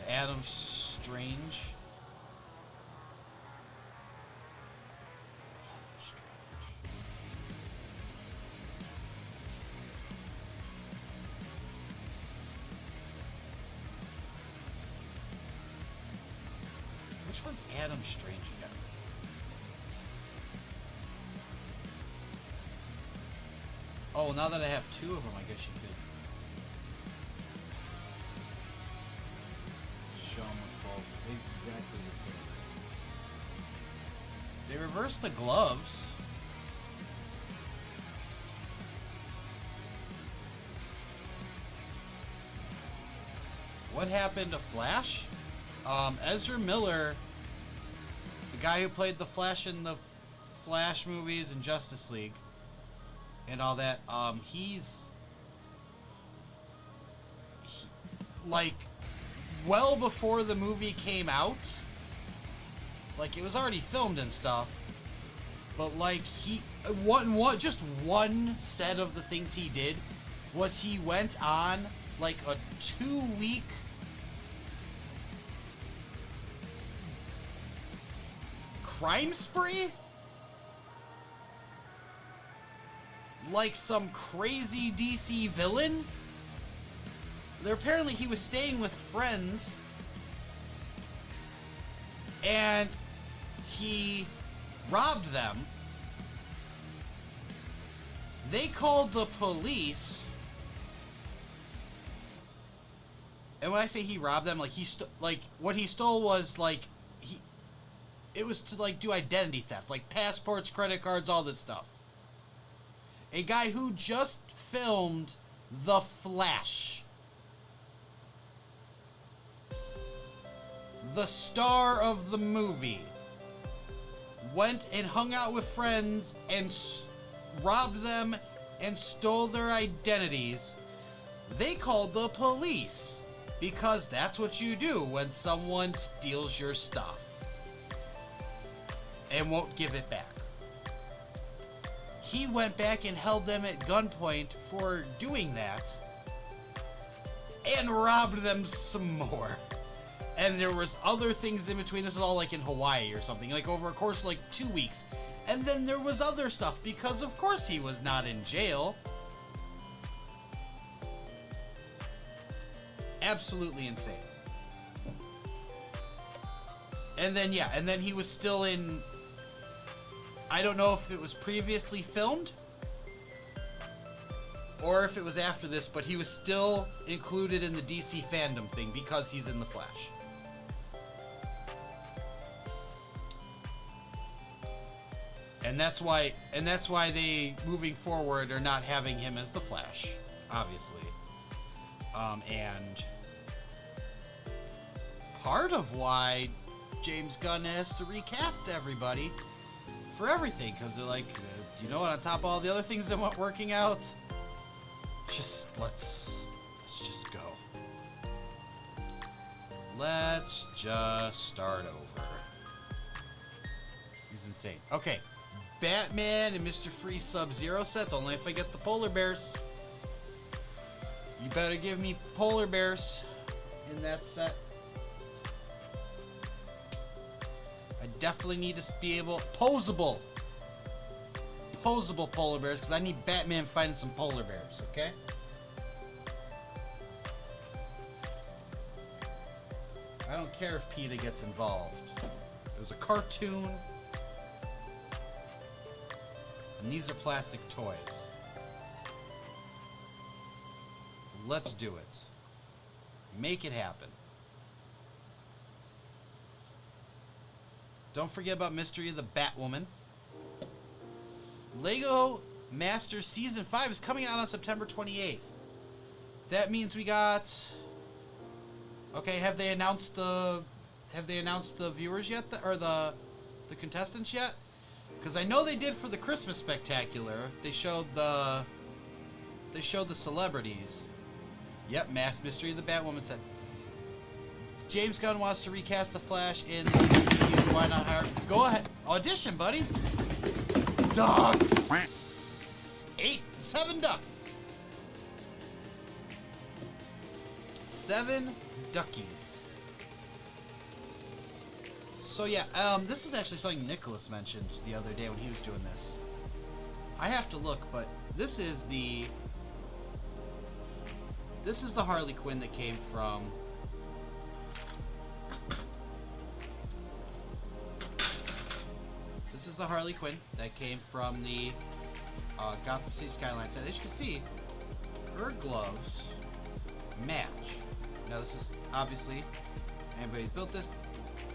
Adam Strange. Which one's Adam Strange again? Oh, now that I have two of them, I guess you could show them with both. Exactly the same. They reversed the gloves. What happened to Flash? Ezra Miller, the guy who played the Flash in the Flash movies and Justice League and all that, he's like well before the movie came out, Like, it was already filmed and stuff. But, like, just one set of the things he did was he went on, like, a 2-week crime spree? Like some crazy DC villain? Apparently he was staying with friends and he robbed them. They called the police. And when I say he robbed them, like what he stole was like it was to like do identity theft, like passports, credit cards, all this stuff. A guy who just filmed The Flash. The star of the movie went and hung out with friends and robbed them and stole their identities. They called the police because that's what you do when someone steals your stuff and won't give it back. He went back and held them at gunpoint for doing that and robbed them some more. And there was other things in between. This was all like in Hawaii or something, like over a course of like 2 weeks. And then there was other stuff because of course he was not in jail. Absolutely insane. And then yeah, and then he was still in, I don't know if it was previously filmed or if it was after this, but he was still included in the DC fandom thing because he's in The Flash. And that's why they, moving forward, are not having him as the Flash, obviously. And part of why James Gunn has to recast everybody for everything, because they're like, you know what, on top of all the other things that weren't working out, let's just go. Let's just start over. He's insane. Okay. Batman and Mr. Free Sub-Zero sets, only if I get the polar bears. You better give me polar bears in that set. I definitely need to be able, posable polar bears, because I need Batman fighting some polar bears, okay? I don't care if PETA gets involved. It was a cartoon. And these are plastic toys. Let's do it. Make it happen. Don't forget about Mystery of the Batwoman. Lego Masters Season 5 is coming out on September 28th. That means we got... Okay, have they announced the viewers yet? Or the contestants yet? Because I know they did for the Christmas Spectacular. They showed the celebrities. Yep, Mystery of the Batwoman set. James Gunn wants to recast the Flash in the DCU. Why not hire? Go ahead, audition, buddy. Ducks. 7 ducks. 7 duckies. So yeah, this is actually something Nicholas mentioned the other day when he was doing this. I have to look, but this is the Harley Quinn that came from the Gotham City Skyline set. As you can see, her gloves match. Now this is obviously, anybody's built this,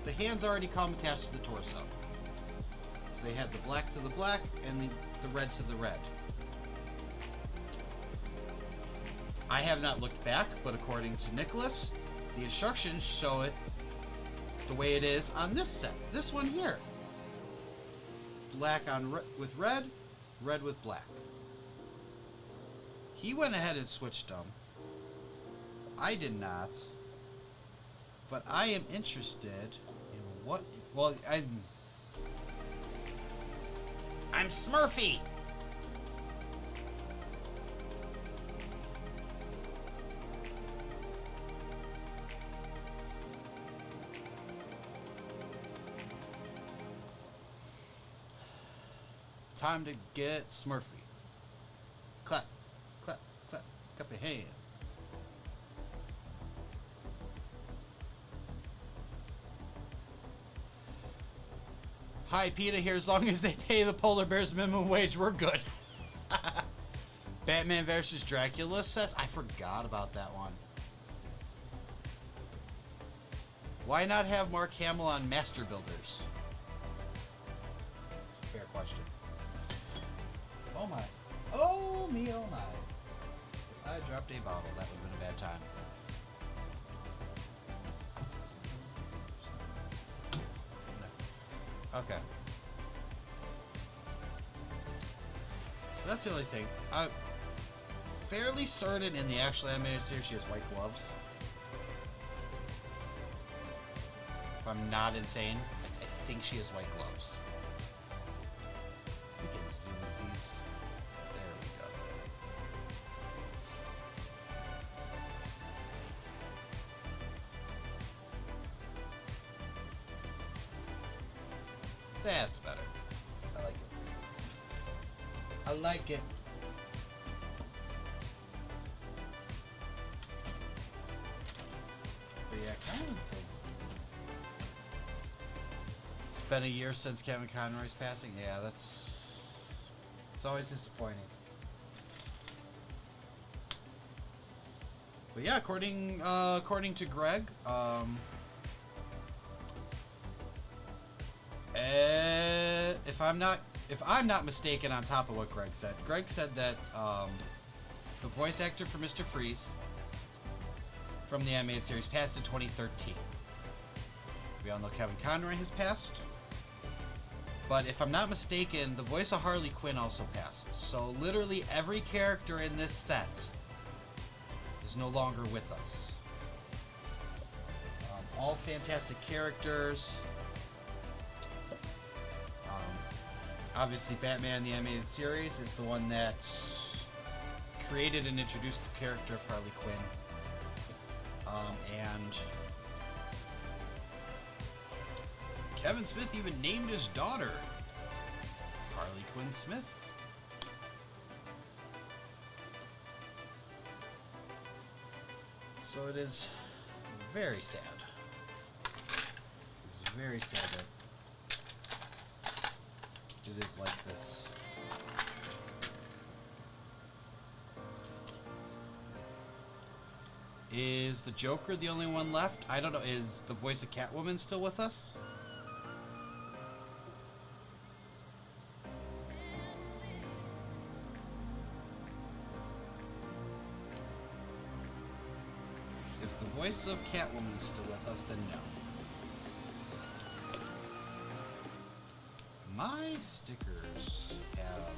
the hands already come attached to the torso. So they have the black to the black and the red to the red. I have not looked back, but according to Nicholas, the instructions show it the way it is on this set. This one here. Black with red, red with black. He went ahead and switched them. I did not. But I am interested in what it Well, I'm Smurfy. Time to get Smurfy. Clap, clap, clap, clap your hands. Hi, PETA here. As long as they pay the polar bears minimum wage, we're good. Batman versus Dracula sets. I forgot about that one. Why not have Mark Hamill on Master Builders? Fair question. Oh my. Oh me, oh my. If I dropped a bottle, that would have been a bad time. Okay. So that's the only thing. I'm fairly certain in the actual animated series she has white gloves. If I'm not insane, I think she has white gloves. We can zoom these. There we go. That's better. I like it. I like it. But yeah, kind of insane. It's been a year since Kevin Conroy's passing. Yeah, it's always disappointing. But yeah, according to Greg, if I'm not mistaken, on top of what Greg said that the voice actor for Mr. Freeze from the animated series passed in 2013. We all know Kevin Conroy has passed, but if I'm not mistaken, the voice of Harley Quinn also passed. So literally every character in this set is no longer with us. All fantastic characters. Obviously, Batman the Animated Series is the one that created and introduced the character of Harley Quinn. And Kevin Smith even named his daughter Harley Quinn Smith. So it is very sad. It's very sad that it is like this. Is the Joker the only one left? I don't know. Is the voice of Catwoman still with us? If the voice of Catwoman is still with us, then no. My stickers have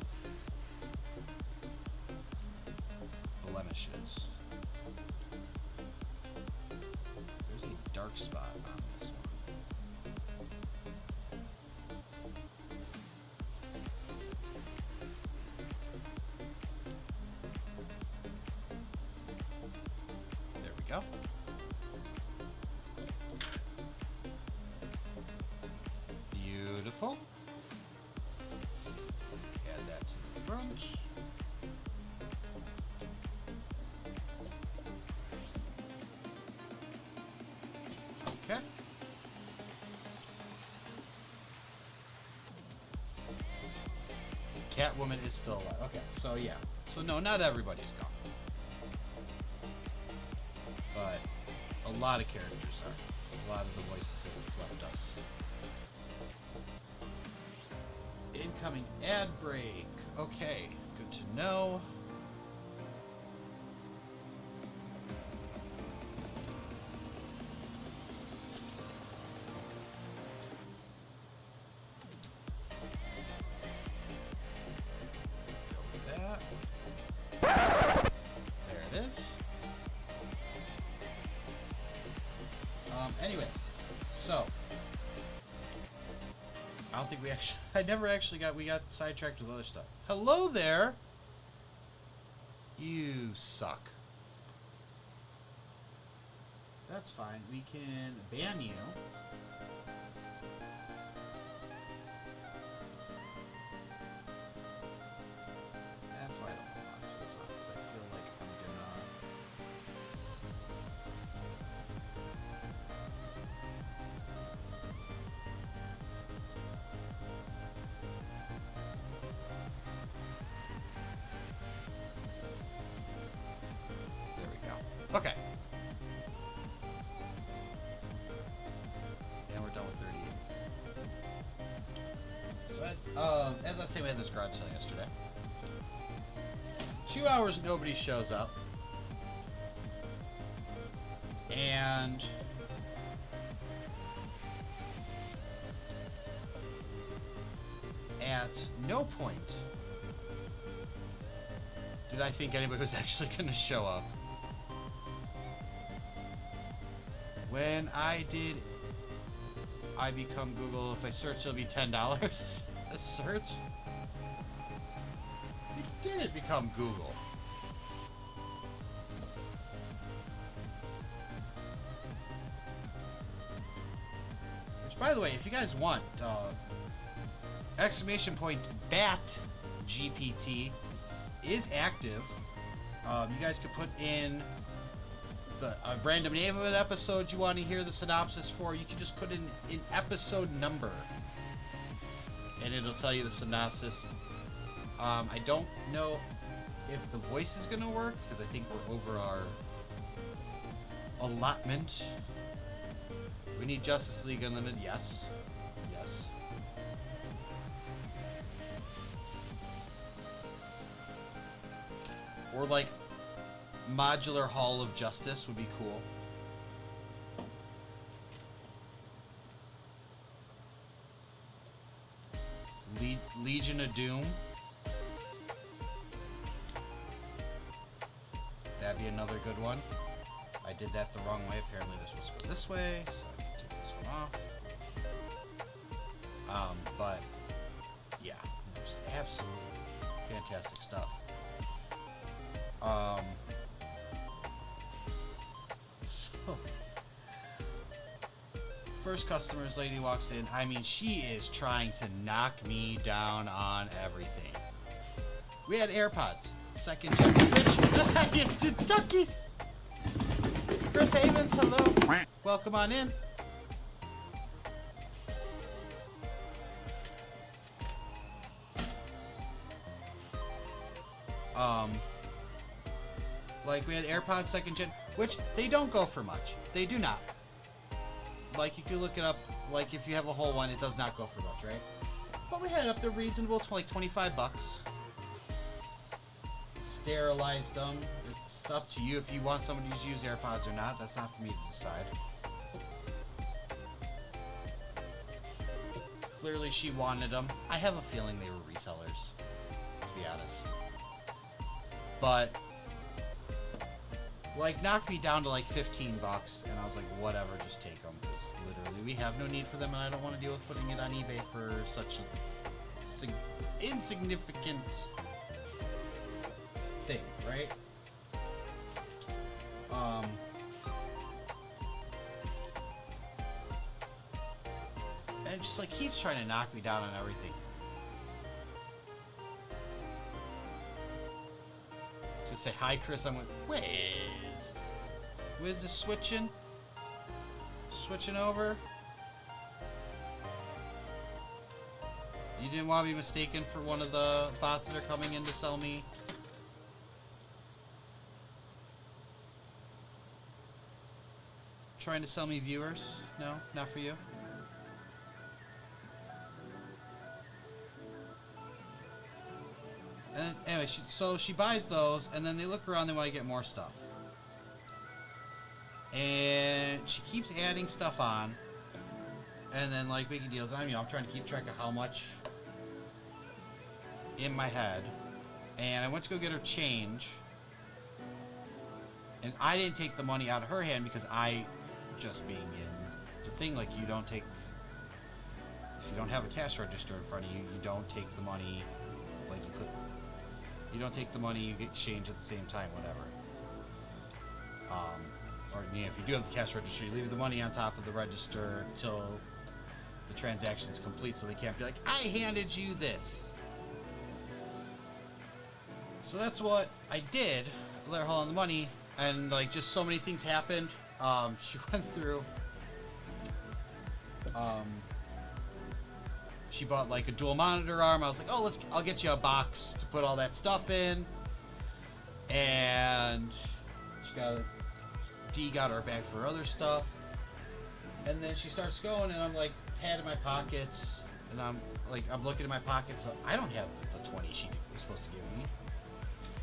blemishes. There's a dark spot on this one. There we go. Beautiful. Add that to the front. Okay. Catwoman is still alive. Okay, so yeah. So no, not everybody's gone. But a lot of characters are. A lot of the voices have left us. Incoming ad break. Okay, good to know. Go with that. There it is. Anyway, so think we actually... I never actually got... We got sidetracked with other stuff. Hello there! You suck. That's fine. We can ban you. That's why I don't want to, because I feel like I'm gonna... There we go. Okay. And we're done with 38. So as I was saying, we had this garage sale yesterday. 2 hours, nobody shows up. And at no point did I think anybody was actually going to show up. When I did I become Google, if I search, it'll be $10 a search. It didn't become Google. Which, by the way, if you guys want, exclamation point Bat GPT is active. You guys could put in a random name of an episode you want to hear the synopsis for. You can just put in an episode number and it'll tell you the synopsis. I don't know if the voice is going to work because I think we're over our allotment. We need Justice League Unlimited. Yes. Yes. Or like Modular Hall of Justice would be cool. Legion of Doom. That'd be another good one. I did that the wrong way. Apparently this was go this way, so I can take this one off. But yeah, just absolutely fantastic stuff. So first customer's lady walks in. I mean, she is trying to knock me down on everything. We had AirPods, second gen. It's duckies. Chris Havens, hello. Welcome on in. Like we had AirPods second gen, which they don't go for much. They do not. Like you can look it up. Like if you have a whole one, it does not go for much, right? But we had up to reasonable to like $25. Sterilized them. It's up to you if you want somebody to use AirPods or not. That's not for me to decide. Clearly she wanted them. I have a feeling they were resellers, to be honest. But like knocked me down to like $15, and I was like, whatever, just take them, because literally we have no need for them, and I don't want to deal with putting it on eBay for such a insignificant thing, right? And it just like keeps trying to knock me down on everything. Just say hi, Chris. I'm like, Wiz. Wiz is switching over. You didn't want to be mistaken for one of the bots that are coming in to sell me. Trying to sell me viewers? No, not for you. And anyway, so she buys those, and then they look around, they want to get more stuff. And she keeps adding stuff on, and then like making deals. I'm trying to keep track of how much in my head. And I went to go get her change, and I didn't take the money out of her hand because I, just being in the thing, like you don't take if you don't have a cash register in front of you, you don't take the money, like you don't take the money, you get change at the same time, whatever. Or you know, if you do have the cash register, you leave the money on top of the register until the transaction's complete, so they can't be like, I handed you this. So that's what I did. I let her hold on the money, and like just so many things happened. She went through. She bought like a dual monitor arm. I was like, oh, I'll get you a box to put all that stuff in. And Dee got her bag for other stuff. And then she starts going, and I'm like, patting my pockets, and I'm looking in my pockets. I don't have the 20 she was supposed to give me.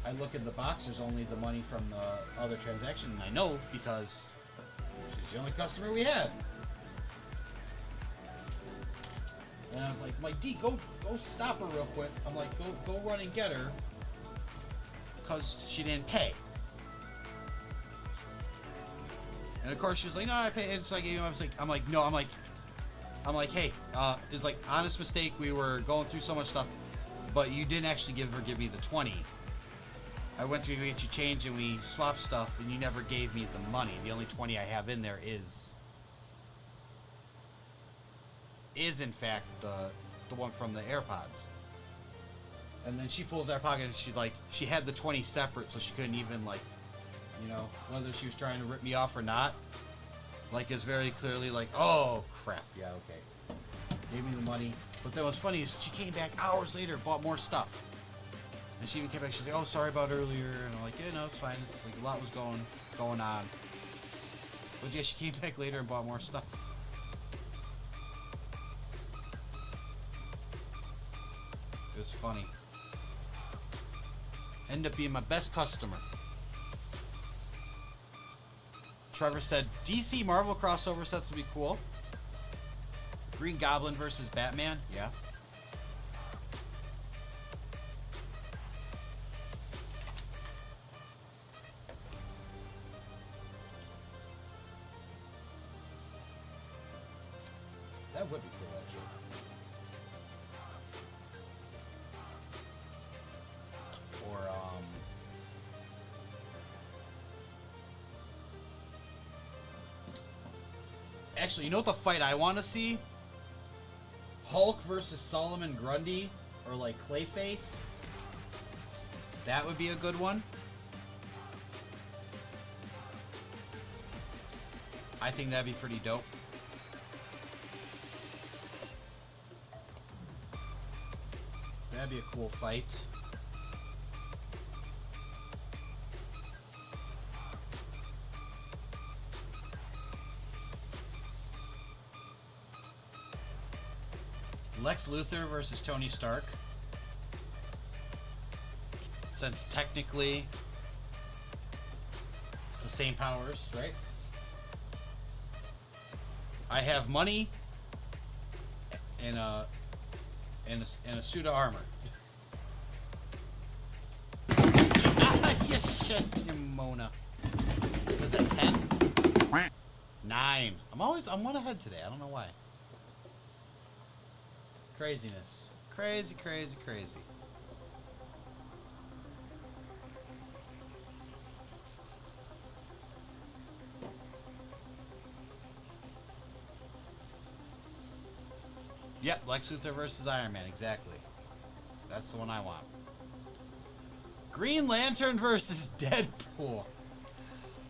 I look in the box. There's only the money from the other transaction, and I know because she's the only customer we had. And I was like, D, go stop her real quick. I'm like, go run and get her, because she didn't pay. And of course she was like, no, I paid. And so I gave him. I'm like, hey, it's like honest mistake. We were going through so much stuff, but you didn't actually give me the 20. I went to go get you change, and we swapped stuff, and you never gave me the money. The only 20 I have in there is in fact the one from the AirPods. And then she pulls out her pocket, and she had the 20 separate, so she couldn't even whether she was trying to rip me off or not. Is very clearly like, oh crap, yeah, okay. Gave me the money. But then what's funny is she came back hours later, bought more stuff. And she even came back, she's like, oh, sorry about earlier. And I'm like, yeah, no, it's fine. It's like a lot was going on. But yeah, she came back later and bought more stuff. It was funny. Ended up being my best customer. Trevor said, DC Marvel crossover sets would be cool. Green Goblin versus Batman, yeah. That would be cool, actually. Or, actually, you know what the fight I want to see? Hulk versus Solomon Grundy, or like Clayface. That would be a good one. I think that'd be pretty dope. That'd be a cool fight. Lex Luthor versus Tony Stark. Since technically it's the same powers, right? I have money and a suit of armor. You shit, you Mona. Was that 10? 9. I'm 1 ahead today. I don't know why. Craziness. Crazy, crazy, crazy. Yep, Lex Luthor versus Iron Man, exactly. That's the one I want. Green Lantern versus Deadpool.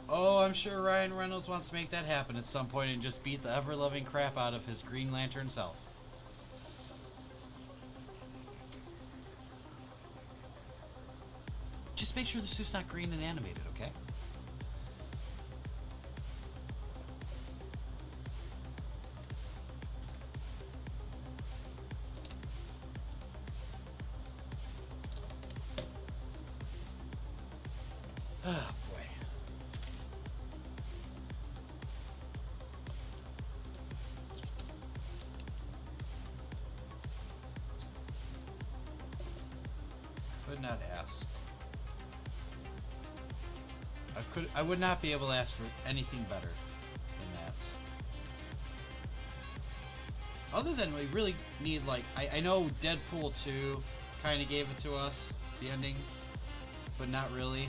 Oh, I'm sure Ryan Reynolds wants to make that happen at some point and just beat the ever-loving crap out of his Green Lantern self. Just make sure the suit's not green and animated, okay? Oh, boy. Could not ask. I would not be able to ask for anything better than that. Other than we really need, like, I know Deadpool 2 kind of gave it to us, the ending, but not really.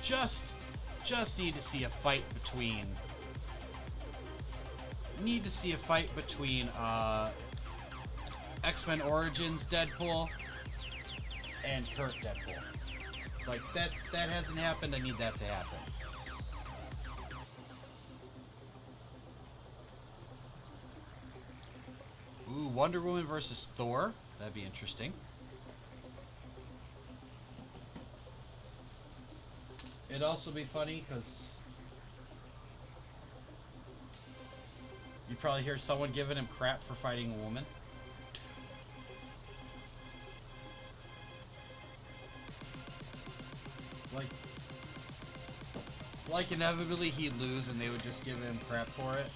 Just need to see a fight between. Need to see a fight between X-Men Origins Deadpool and current Deadpool. Like that hasn't happened. I need that to happen. Ooh, Wonder Woman versus Thor. That'd be interesting. It'd also be funny because you'd probably hear someone giving him crap for fighting a woman. Like inevitably he'd lose and they would just give him crap for it.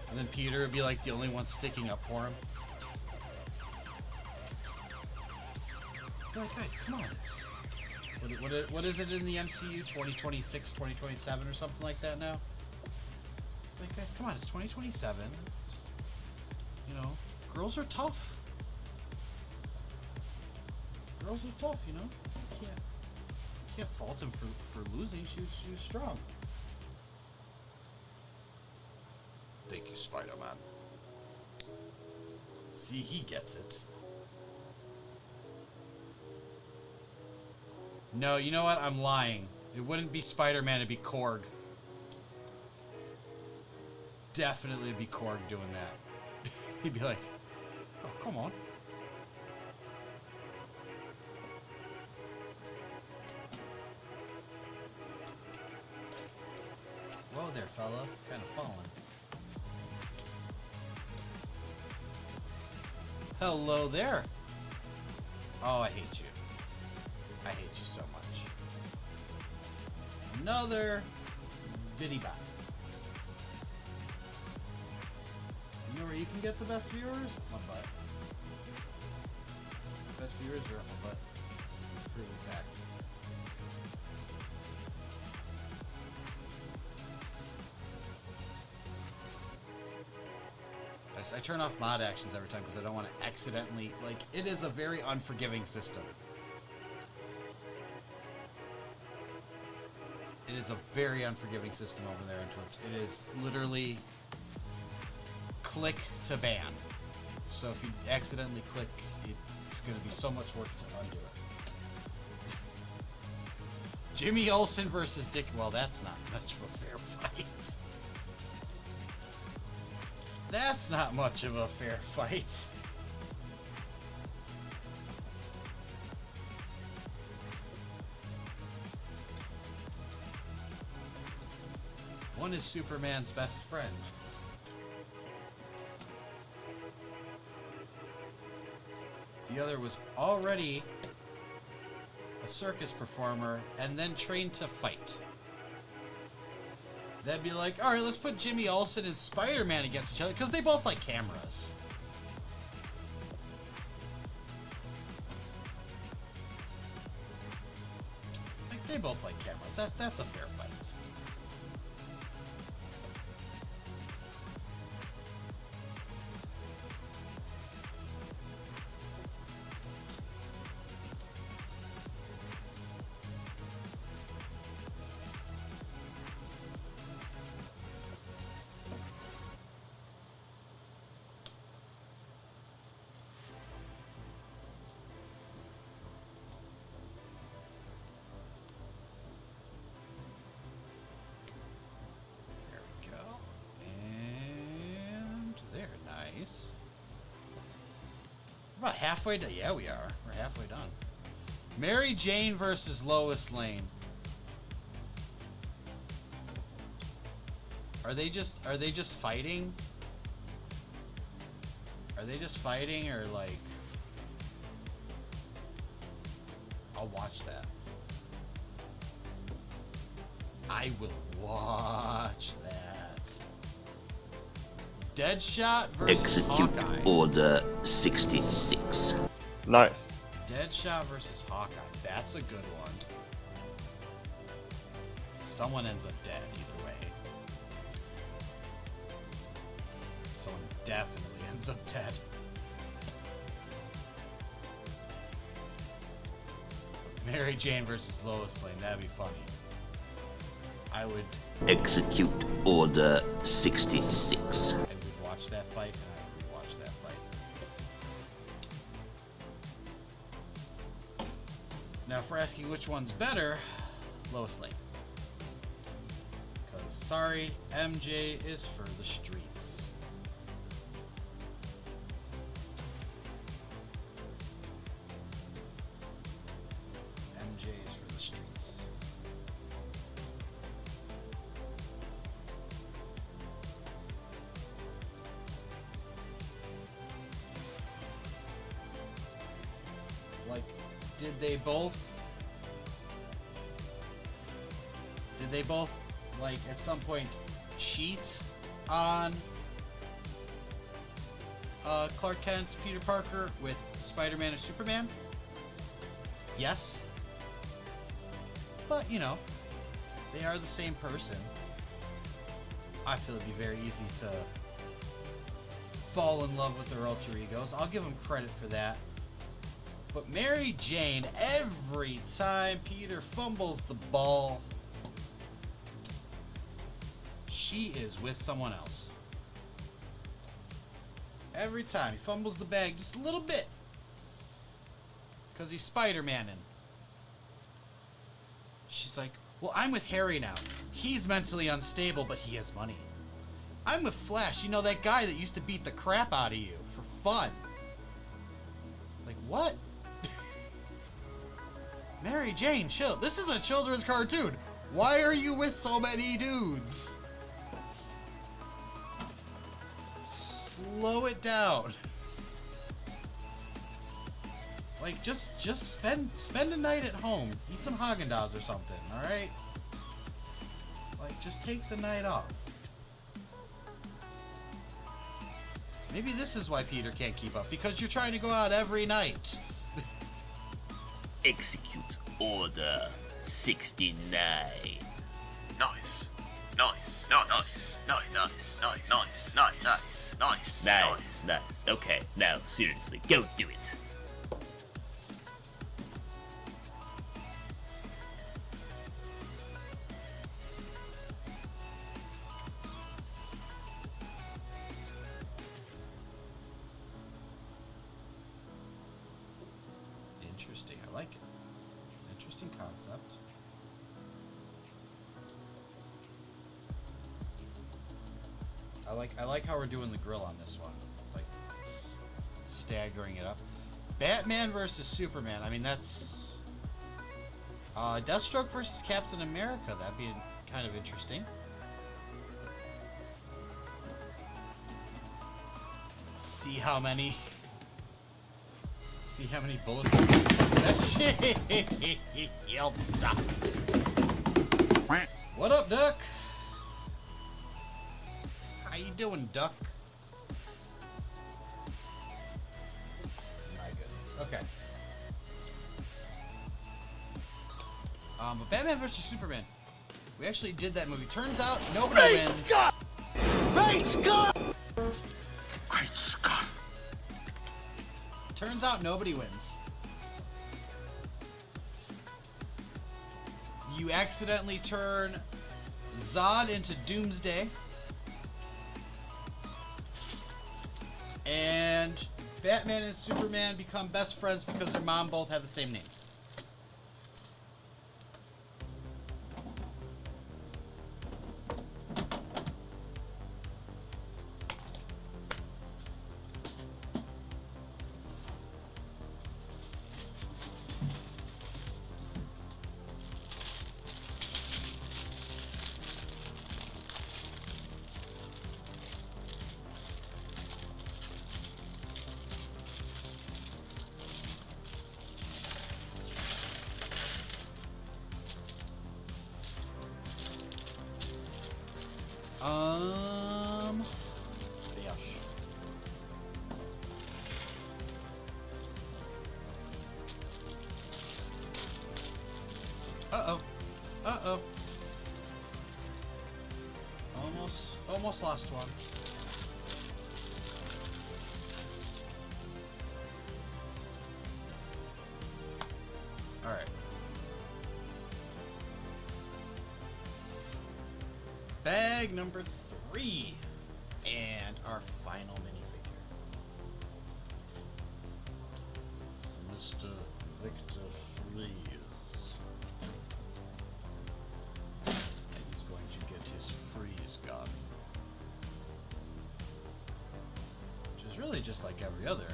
And then Peter would be like the only one sticking up for him. Like, guys, come on. What is it in the MCU? 2026, 2027 or something like that now? Like, guys, come on. It's 2027. You know, girls are tough. Girls are tough, you know? You can't fault him for losing. She was strong. Thank you, Spider-Man. See, he gets it. No, you know what? I'm lying. It wouldn't be Spider-Man, it'd be Korg. Definitely be Korg doing that. He'd be like, oh, come on. Whoa there, fella. Kind of falling. Hello there. Oh, I hate you. I hate you so much. Another bitty bot. You know where you can get the best viewers? My butt. Best viewers are up my butt. It's pretty back. I turn off mod actions every time because I don't want to accidentally, like, it is a very unforgiving system. It is a very unforgiving system over there on Twitch. It is literally click to ban. So if you accidentally click, it's going to be so much work to undo it. Jimmy Olsen versus Dick. Well, that's not much of a fair fight. That's not much of a fair fight. One is Superman's best friend. The other was already a circus performer and then trained to fight. That'd be like, alright, let's put Jimmy Olsen and Spider-Man against each other, because they both like cameras. Like, they both like cameras. That's a fair fight. We're about halfway done. Yeah, we are. We're halfway done. Mary Jane versus Lois Lane. Are they just fighting? Are they just fighting, or like I'll watch that. I will watch that. Deadshot versus Execute Hawkeye. Order 66. Nice. Deadshot versus Hawkeye. That's a good one. Someone ends up dead either way. Someone definitely ends up dead. Mary Jane versus Lois Lane. That'd be funny. I would Execute Order 66. watch that fight, and I would watch that fight. Now, if we're asking which one's better, Lois Lane. Because, sorry, MJ is for the streets. MJ is for the streets. Like, did they both, like, at some point cheat on Clark Kent, Peter Parker with Spider-Man and Superman? Yes. But, you know, they are the same person. I feel it'd be very easy to fall in love with their alter egos. I'll give them credit for that. But Mary Jane, every time Peter fumbles the ball, she is with someone else. Every time he fumbles the bag just a little bit, because he's Spider-Man-ing. She's like, well, I'm with Harry now. He's mentally unstable, but he has money. I'm with Flash, you know, that guy that used to beat the crap out of you for fun. Like, what? Mary Jane, chill. This is a children's cartoon. Why are you with so many dudes? Slow it down. Like, just spend a night at home. Eat some Haagen-Dazs or something, alright? Like, just take the night off. Maybe this is why Peter can't keep up. Because you're trying to go out every night. Execute Order 69. Nice. Nice. Nice. Nice. Nice. Nice. Nice. Nice. Nice. Nice, nice. Okay, now seriously, go do it. Interesting. I like it. Interesting concept. I like how we're doing the grill on this one. Like, staggering it up. Batman versus Superman. I mean, that's Deathstroke versus Captain America. That'd be kind of interesting. See how many bullets. That's shit. Yo, Duck. What up, Duck? How you doing, Duck? My goodness. Okay. But Batman vs Superman. We actually did that movie. Turns out nobody wins. Scott! Great Scott! Great Scott! Turns out nobody wins. You accidentally turn Zod into Doomsday. And Batman and Superman become best friends because their mom both have the same names. Adios. Uh-oh. Uh-oh. Almost lost one. All right. Bag number 3 and our final minifigure. Mr. Victor Freeze. And he's going to get his freeze gun. Which is really just like every other.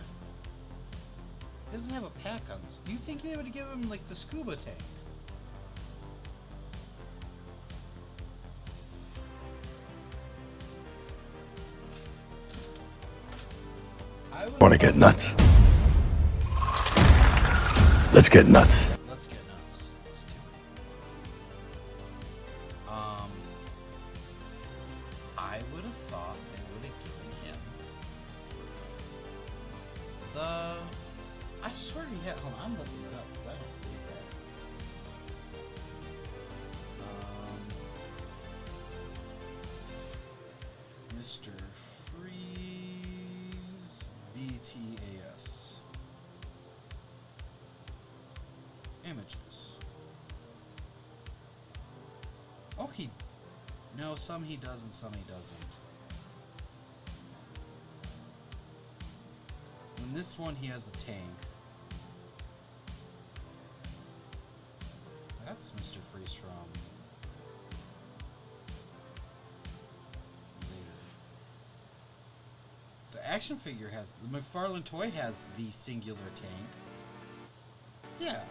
He doesn't have a pack on this. Do you think they would give him like the scuba tank? Want to get nuts? Let's get nuts. Let's get nuts. Let's do it. I would have thought they would have given him the. I swear he had. Hold on, I'm looking it up because I don't believe that. Mr. Freeze BTAS. Images. Oh, no, some he does and some he doesn't. In this one, he has a tank. That's Mr. Freeze from later. The action figure has, the McFarlane toy has the singular tank. Yeah.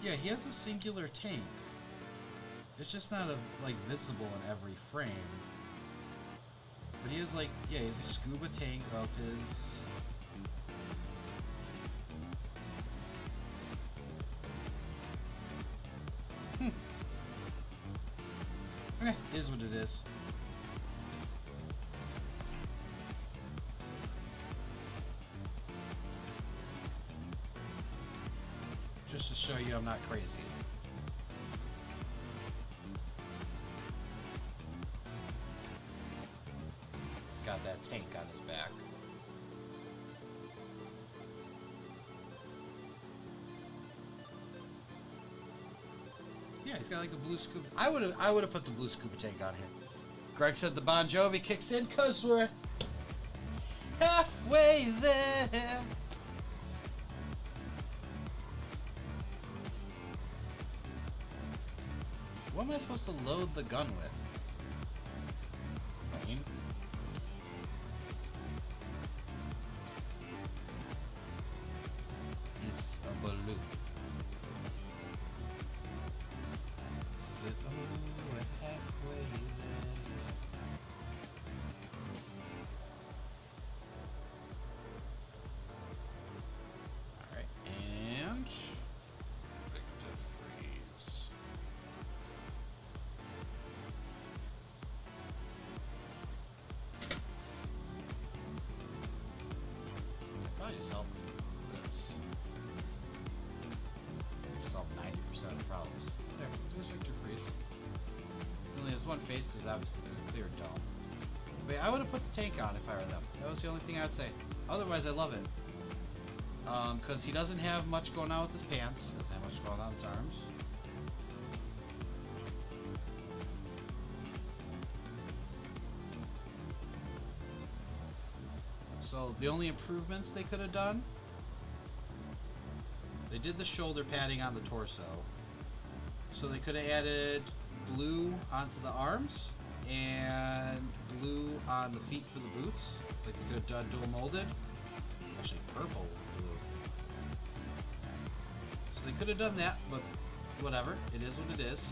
Yeah, he has a singular tank. It's just not like visible in every frame. But he has like, yeah, he has a scuba tank of his. Okay, is what it is. Just to show you I'm not crazy. Got that tank on his back. Yeah, he's got like a blue scuba. I would have put the blue scuba tank on here. Greg said the Bon Jovi kicks in because we're halfway there. What am I supposed to load the gun with? I mean, it's a balloon. Sit over halfway there. Alright, and Victor Freeze. Probably just help this. Solve 90% of the problems. There, there's Victor Freeze. He only has one face because obviously it's a clear dome. But yeah, I would have put the tank on if I were them. That was the only thing I would say. Otherwise, I love it. Because he doesn't have much going on with his pants. Doesn't have much going on with his arms. So the only improvements they could have done, they did the shoulder padding on the torso. So they could have added blue onto the arms and blue on the feet for the boots. Like they could have done dual molded. Actually purple blue. So they could have done that, but whatever. It is what it is.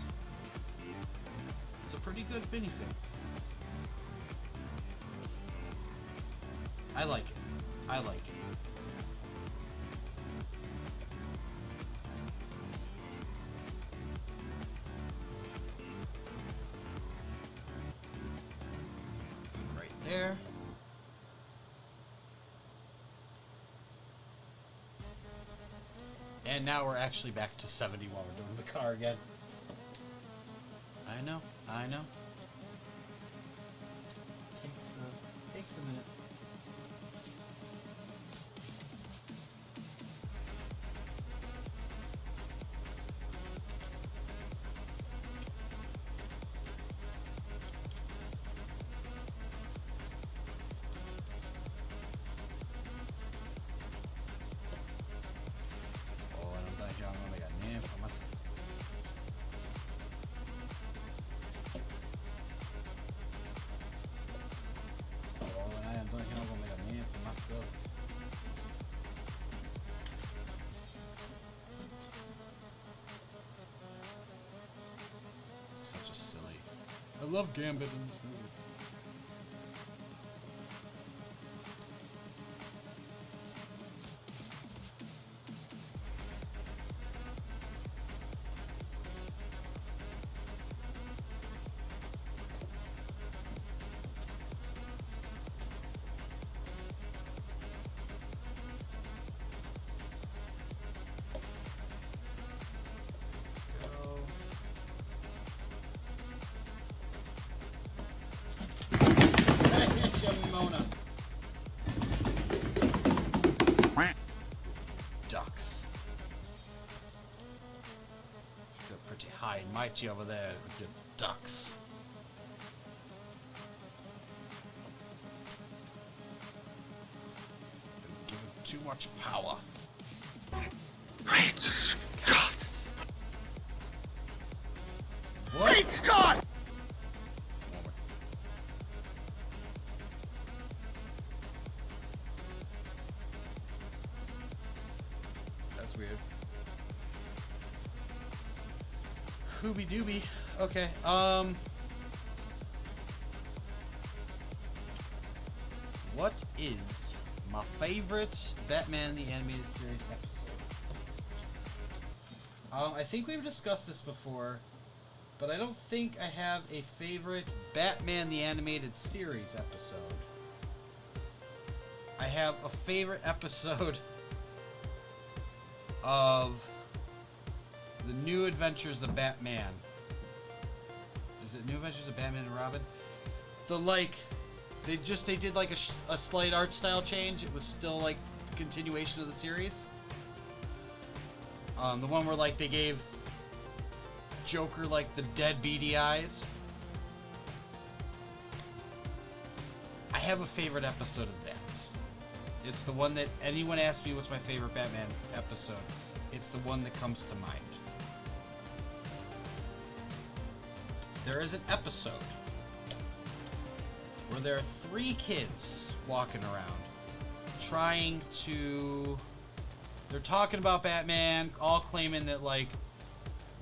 It's a pretty good minifig. I like it. I like it. there. And now we're actually back to 70 while we're doing the car again. I know, I know. Takes a minute. Such a silly. I love Gambit in this movie. Mona. Ducks. Feel pretty high and mighty over there with your ducks. Don't give it too much power. Great Scott! What? Great Scott! That's weird. Hooby dooby. Okay. What is my favorite Batman the Animated Series episode? I think we've discussed this before, but I don't think I have a favorite Batman the Animated Series episode. I have a favorite episode of The New Adventures of Batman. Is it New Adventures of Batman and Robin? They did like a slight art style change. It was still like the continuation of the series. The one where like they gave Joker like the dead beady eyes. I have a favorite episode of that. It's the one that anyone asks me what's my favorite Batman episode. It's the one that comes to mind. There is an episode where there are 3 kids walking around they're talking about Batman, all claiming that like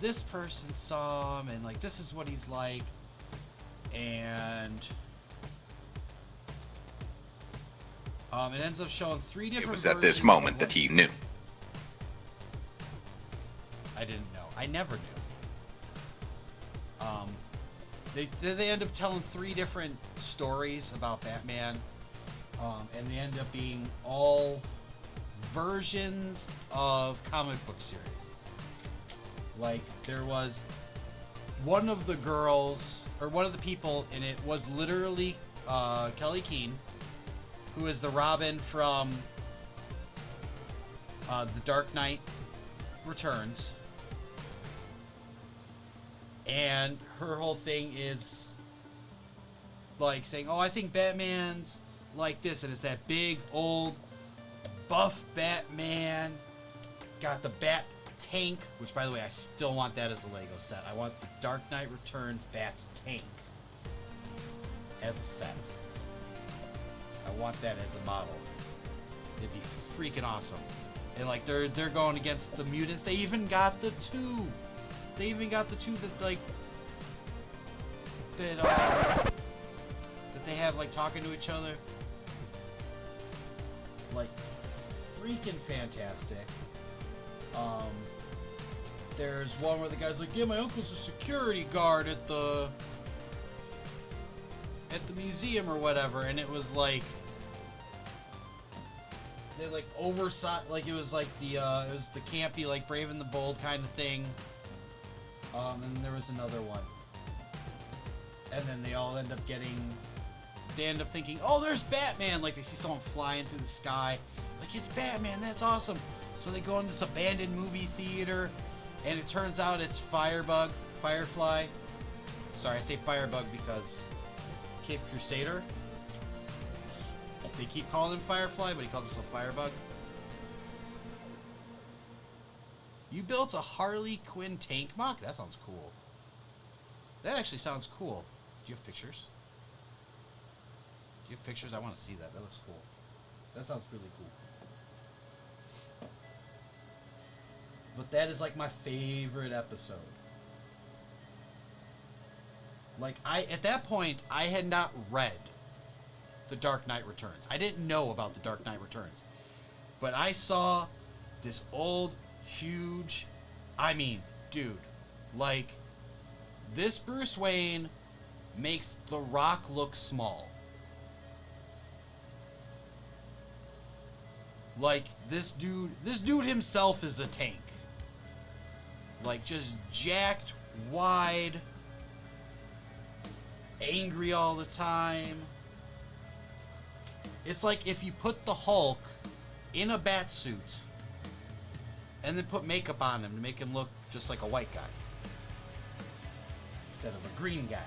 this person saw him and like this is what he's like, and it ends up showing 3 different versions. It was at this moment that he knew. I didn't know. I never knew. They end up telling 3 different stories about Batman, and they end up being all versions of comic book series. Like, there was one of the girls, or one of the people in it was literally Kelly Keane, who is the Robin from The Dark Knight Returns. And her whole thing is like saying, oh, I think Batman's like this, and it's that big old buff Batman, got the Bat Tank, which by the way I still want that as a Lego set. I want the Dark Knight Returns Bat Tank as a set. I want that as a model. It'd be freaking awesome. And like they're going against the mutants. They even got the 2. They even got the 2 that like that they have like talking to each other. Like freaking fantastic. There's one where the guy's like, yeah, my uncle's a security guard at at the museum or whatever, and it was like they like oversized, like it was like the it was the campy like Brave and the Bold kind of thing. And there was another one, and then they all end up thinking, oh, there's Batman. Like they see someone flying through the sky, like it's Batman. That's awesome. So they go into this abandoned movie theater, and it turns out it's Firefly. Sorry, I say Firebug because Cape Crusader. They keep calling him Firefly, but he calls himself Firebug. You built a Harley Quinn tank mock? That sounds cool. That actually sounds cool. Do you have pictures? Do you have pictures? I want to see that. That looks cool. That sounds really cool. But that is like my favorite episode. Like at that point, I had not read The Dark Knight Returns. I didn't know about The Dark Knight Returns. But I saw this old, huge, I mean, dude, like, this Bruce Wayne makes The Rock look small. Like, this dude himself is a tank. Like, just jacked, wide, angry all the time. It's like if you put the Hulk in a bat suit and then put makeup on him to make him look just like a white guy instead of a green guy.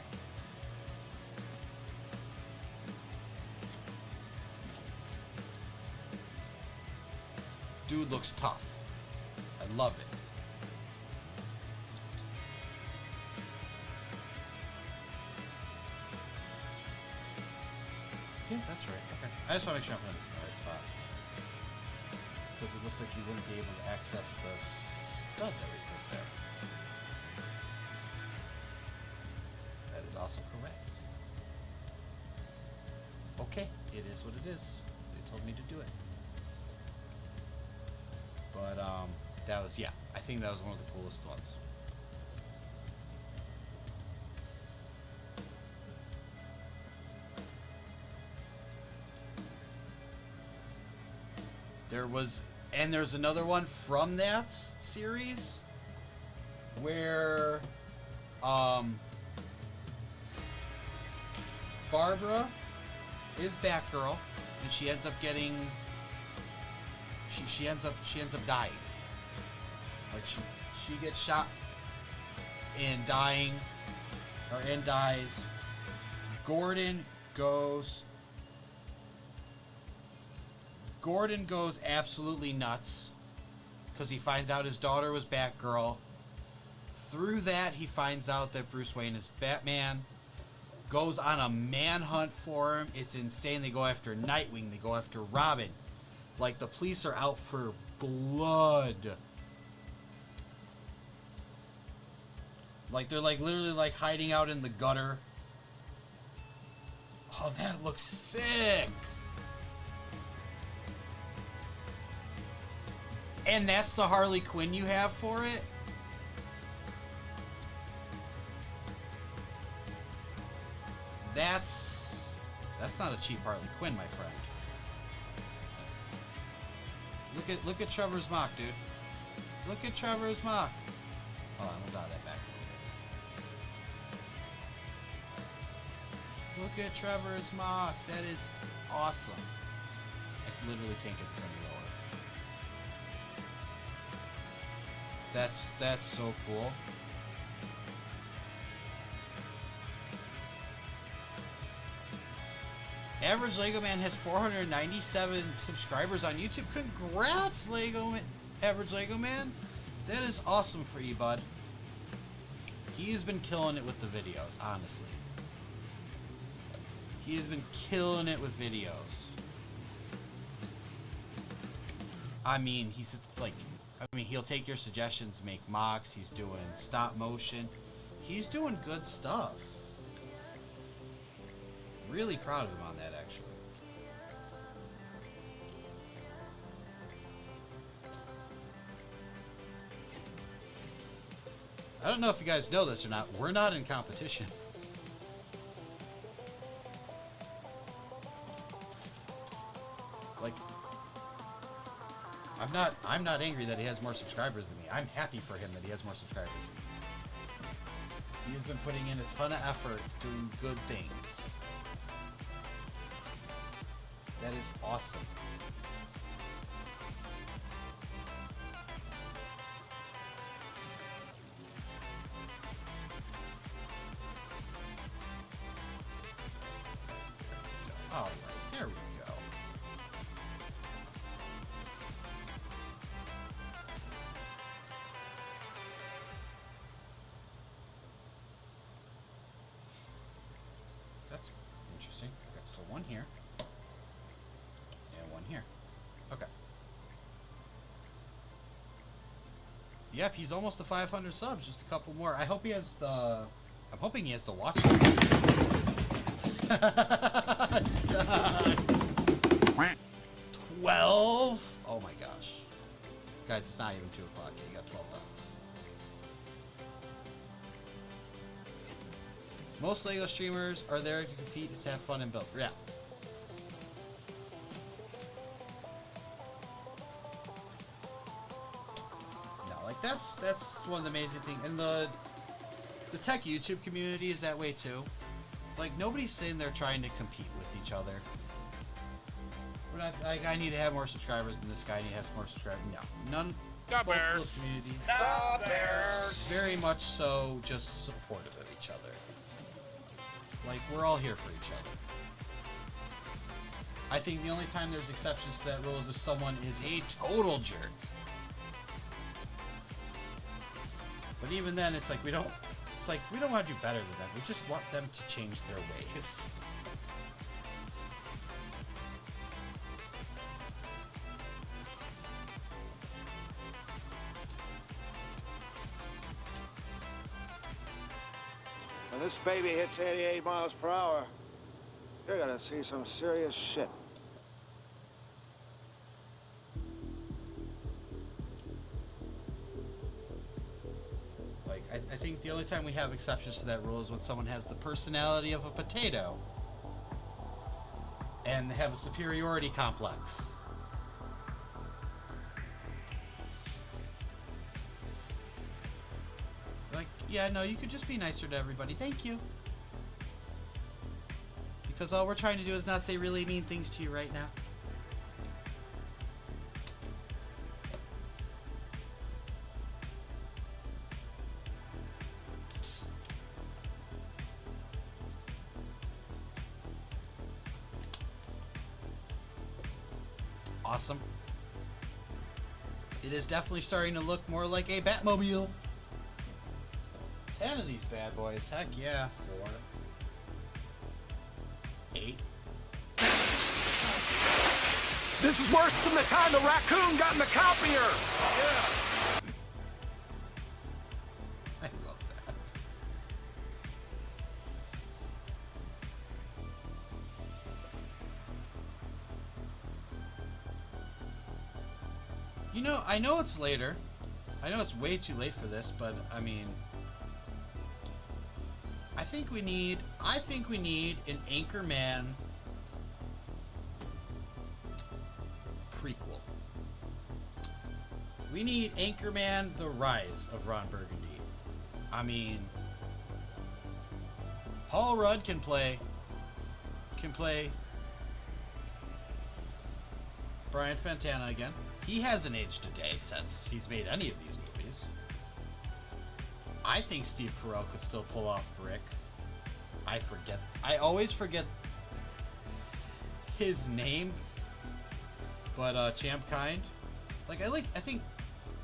Dude looks tough. I love it. Yeah, that's right. Okay. I just want to make sure I'm putting this in the right spot. Because it looks like you wouldn't be able to access the stud that we put there. That is also correct. Okay, it is what it is. They told me to do it. But, that was, yeah, I think that was one of the coolest ones. There's another one from that series where Barbara is Batgirl, and she ends up getting she ends up dying. Like she gets shot and dying, and dies. Gordon goes absolutely nuts because he finds out his daughter was Batgirl. Through that, he finds out that Bruce Wayne is Batman. Goes on a manhunt for him. It's insane. They go after Nightwing. They go after Robin. Like, the police are out for blood. Like, they're like literally like hiding out in the gutter. Oh, that looks sick. And that's the Harley Quinn you have for it? That's not a cheap Harley Quinn, my friend. Look at Trevor's mock, dude. Look at Trevor's mock. Hold on, we'll dial that back a little bit. Look at Trevor's mock. That is awesome. I literally can't get this any lower. That's so cool. Average Lego Man has 497 subscribers on YouTube. Congrats, Average Lego Man. That is awesome for you, bud. He's been killing it with the videos, honestly. He has been killing it with videos. I mean, he'll take your suggestions, make mocks. He's doing stop motion. He's doing good stuff. Really proud of him on that, actually. I don't know if you guys know this or not. We're not in competition. I'm not angry that he has more subscribers than me. I'm happy for him that he has more subscribers than me. He has been putting in a ton of effort doing good things. That is awesome. All right, there we go. That's interesting. Okay, so one here. And one here. Okay. Yep, he's almost to 500 subs. Just a couple more. I hope he has the... I'm hoping he has the watch. 12? Oh my gosh. Guys, it's not even 2 o'clock. You got 12 dogs. Most LEGO streamers are there to compete, to have fun and build. Yeah. No, like that's one of the amazing things. And the tech YouTube community is that way too. Like nobody's sitting there trying to compete with each other. We're not like I need to have more subscribers than this guy. I need to have more subscribers. No, none. Both of those communities. Very much so, just supportive of each other. Like we're all here for each other. I think the only time there's exceptions to that rule is if someone is a total jerk. But even then, it's like we don't. It's like we don't want to do better than them. We just want them to change their ways. When this baby hits 88 miles per hour, you're gonna see some serious shit. Like, I think the only time we have exceptions to that rule is when someone has the personality of a potato and they have a superiority complex. Like, yeah, no, you could just be nicer to everybody. Thank you. Because all we're trying to do is not say really mean things to you right now. Awesome. It is definitely starting to look more like a Batmobile. 10 of these bad boys. Heck yeah. 4. 8. This is worse than the time the raccoon got in the copier! Yeah. I love that. You know, I know it's later. I know it's way too late for this, but I mean, I think we need an Anchorman prequel. We need Anchorman: The Rise of Ron Burgundy. I mean, Paul Rudd can play Brian Fantana again. He hasn't aged a day since he's made any of these movies. I think Steve Carell could still pull off Brick. I always forget his name, but Champ Kind. I think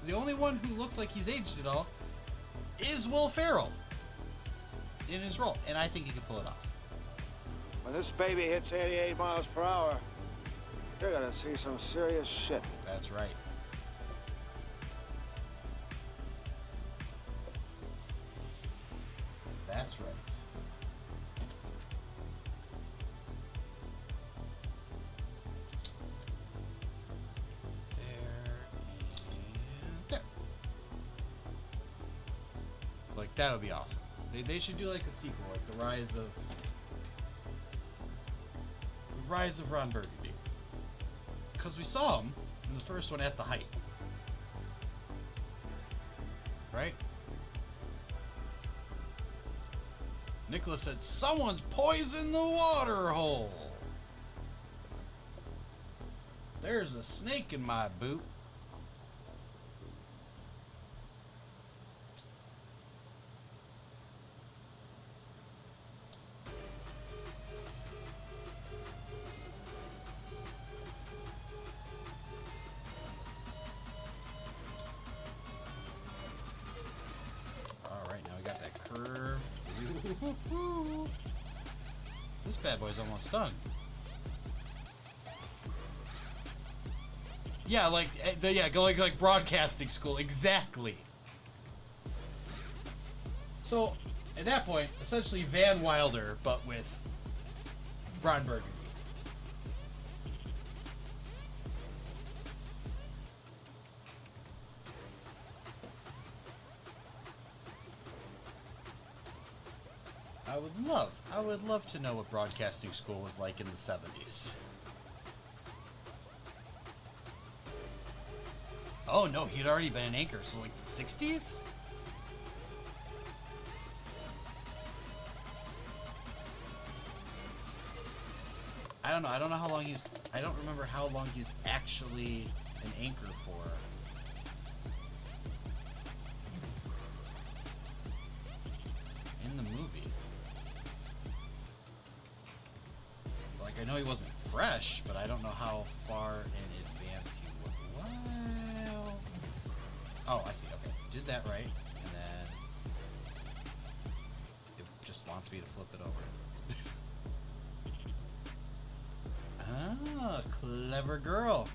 the only one who looks like he's aged at all is Will Ferrell in his role, and I think he can pull it off. When this baby hits 88 miles per hour, you're gonna see some serious shit. That's right. That's right. There and there. Like, that would be awesome. They should do like a sequel, like the Rise of Ron Burgundy. Because we saw him in the first one at the height. Right? Nicholas said, someone's poisoned the water hole. There's a snake in my boot. Alright, now we got that curve. This bad boy's almost done. Yeah, like going like broadcasting school, exactly. So at that point, essentially Van Wilder, but with Ron Burgundy. I would love to know what broadcasting school was like in the 70s. Oh no, he'd already been an anchor, so like the 60s? I don't know how long he's, I don't remember how long he's actually an anchor for. In the movie. Like, I know he wasn't fresh, but I don't know how far in advance he was. Wow. Oh, I see. Okay. Did that right. And then it just wants me to flip it over. Ah, clever girl.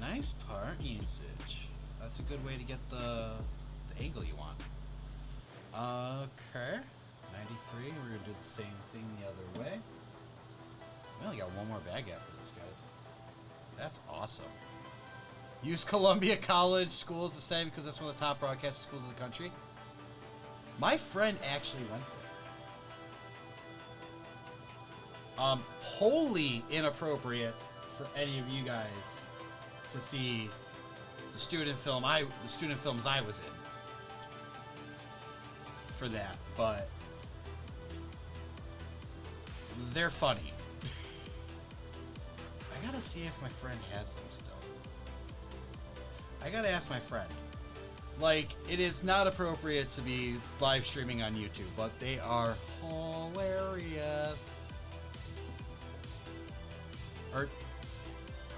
Nice part usage. That's a good way to get the angle you want. Okay. 93. We're going to do the same thing the other way. We only got one more bag after this, guys. That's awesome. Use Columbia College School is the same because that's one of the top broadcasting schools in the country. My friend actually went there. Wholly inappropriate for any of you guys to see the student films I was in for that, but they're funny. I gotta see if my friend has them still. I gotta ask my friend. Like, it is not appropriate to be live streaming on YouTube, but they are hilarious. Or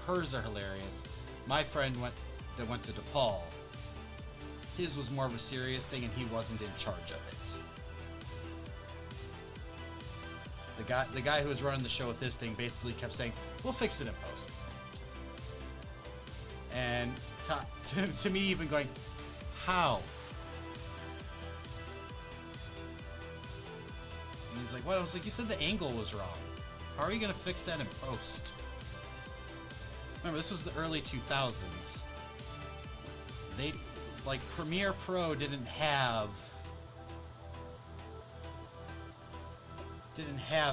hers are hilarious. My friend went to DePaul. His was more of a serious thing, and he wasn't in charge of it. The guy who was running the show with his thing basically kept saying, "We'll fix it in post." And to me, even going, "How?" And he's like, "What?" I was like, "You said the angle was wrong. How are you gonna fix that in post?" Remember, this was the early 2000s. They, like, Premiere Pro didn't have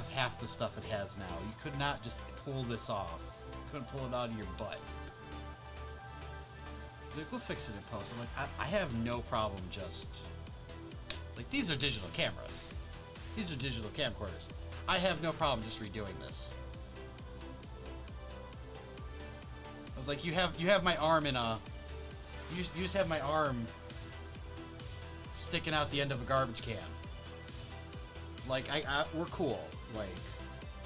half the stuff it has now. You could not just pull this off. You couldn't pull it out of your butt. Like, we'll fix it in post. I'm like, I have no problem just... Like, these are digital cameras. These are digital camcorders. I have no problem just redoing this. I was like, you have my arm in a... You just have my arm sticking out the end of a garbage can. Like, we're cool. Like,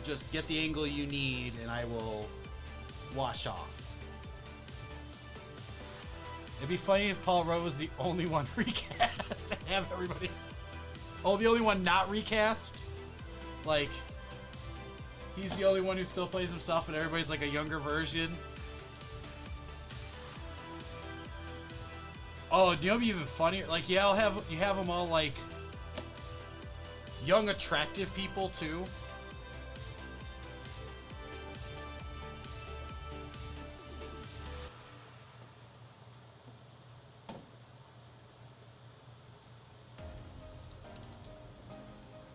just get the angle you need and I will wash off. It'd be funny if Paul Rudd was the only one recast and have everybody... Oh, the only one not recast? Like, he's the only one who still plays himself and everybody's like a younger version. Oh, do you know what'd be even funnier? Like, yeah, you have them all like young, attractive people too.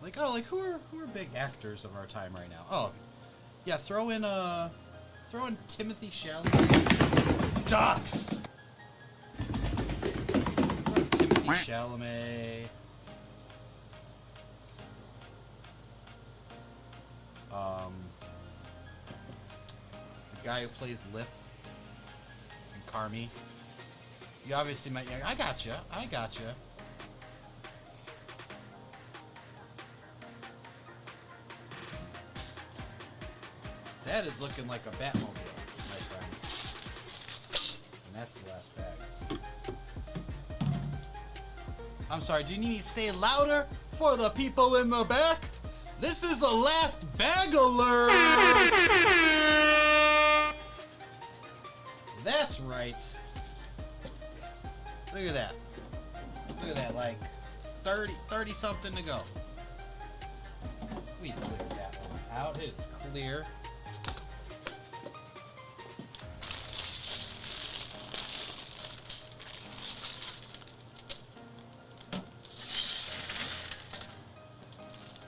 Like, oh, like who are big actors of our time right now? Oh, yeah, throw in Throw in Timothy Chalamet. Ducks! Throw in Timothy Chalamet. The guy who plays Lip and Carmi. You obviously might. I gotcha. I gotcha. That is looking like a Batmobile, my friends. And that's the last bag. I'm sorry, do you need me to say it louder for the people in the back? This is the last bag alert! That's right. Look at that. Look at that, like 30 something to go. We cleared that one out. It is clear.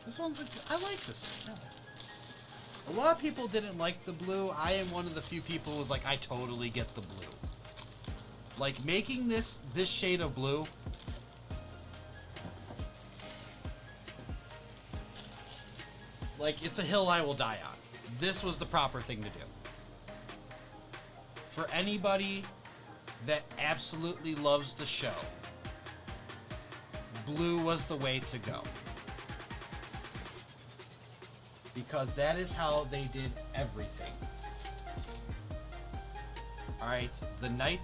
This one's I like this one. A lot of people didn't like the blue. I am one of the few people who was like, I totally get the blue. Like, making this shade of blue, like, it's a hill I will die on. This was the proper thing to do. For anybody that absolutely loves the show, blue was the way to go. Because that is how they did everything. Alright, the night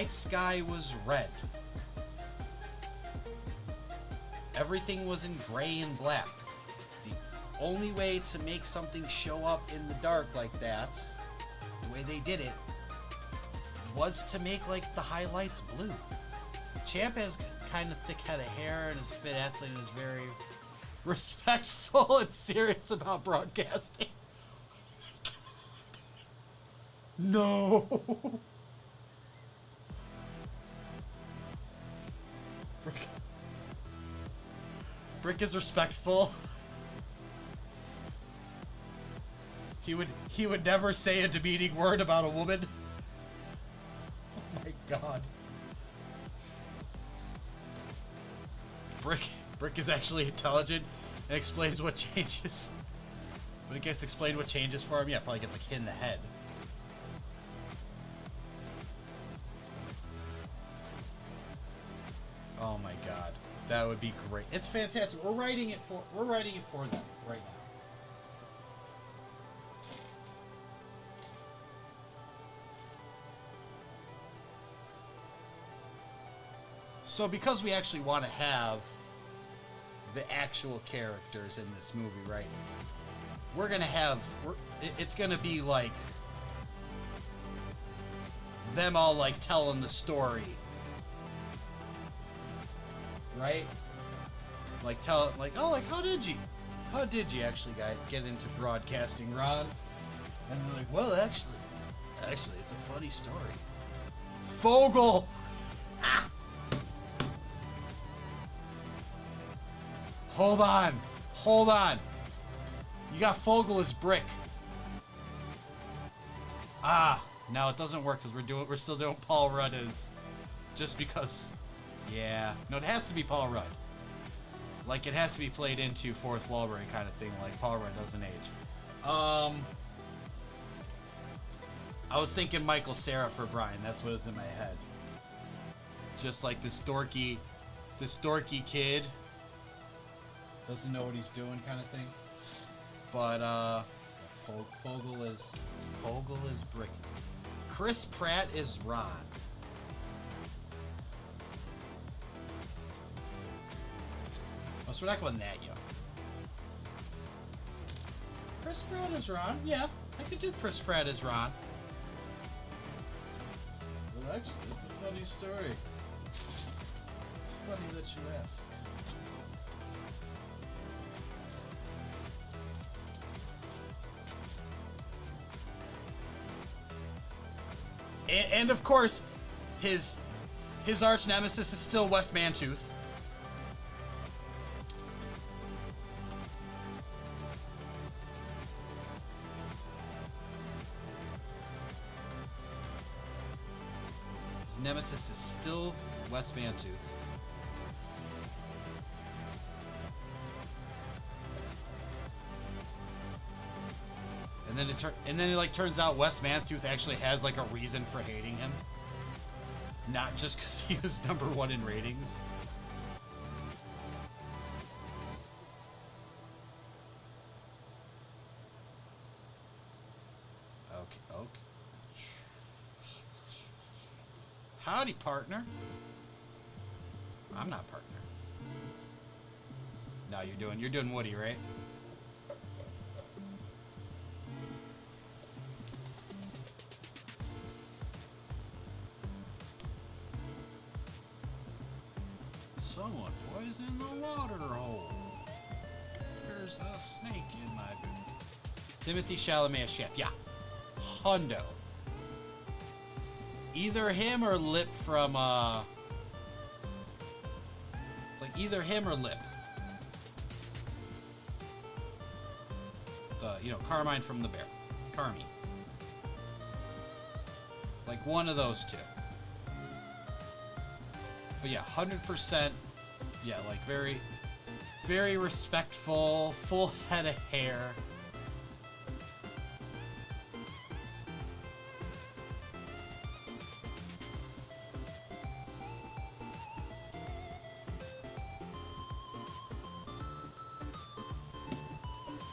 sky was red. Everything was in gray and black. The only way to make something show up in the dark like that, the way they did it, was to make like the highlights blue. Champ has kind of thick head of hair and is a fit athlete and is very respectful and serious about broadcasting. No. Brick is respectful. He would never say a demeaning word about a woman. Oh my god. Brick is actually intelligent and explains what changes. When it gets explained what changes for him, yeah, probably gets like hit in the head. Oh my god. That would be great. It's fantastic. We're writing it for them right now. So because we actually want to have the actual characters in this movie, right? We're gonna have, it's gonna be like them all like telling the story, right? Like oh, like how did you actually get into broadcasting, Ron? And they're like, well, actually, it's a funny story. Fogel. Ah! Hold on. You got Fogel as Brick. Ah, now it doesn't work because we're still doing Paul Rudd as, just because. Yeah, no, it has to be Paul Rudd. Like it has to be played into fourth wall break kind of thing. Like Paul Rudd doesn't age. I was thinking Michael Cera for Brian. That's what was in my head. Just like this dorky kid. Doesn't know what he's doing kind of thing. But Fogel is Brick. Chris Pratt is Ron. Oh, so we're not going that young. Chris Pratt is Ron. Yeah, I could do Chris Pratt as Ron. Well, actually, it's a funny story. It's funny that you ask. And of course, his arch nemesis is still Wes Mantooth. nemesis is still Wes Mantooth. And then it like turns out Wes Mantooth actually has like a reason for hating him. Not just because he was #1 in ratings. Okay. Howdy, partner. I'm not partner. No, you're doing Woody, right? Someone poisoned the water hole. There's a snake in my boot. Timothy Chalamet as Shep. Yeah. Hundo. Either him or Lip from, it's like either him or Lip. Carmine from The Bear. Carmy. Like one of those two. But yeah, 100%. Yeah, like very, very respectful, full head of hair.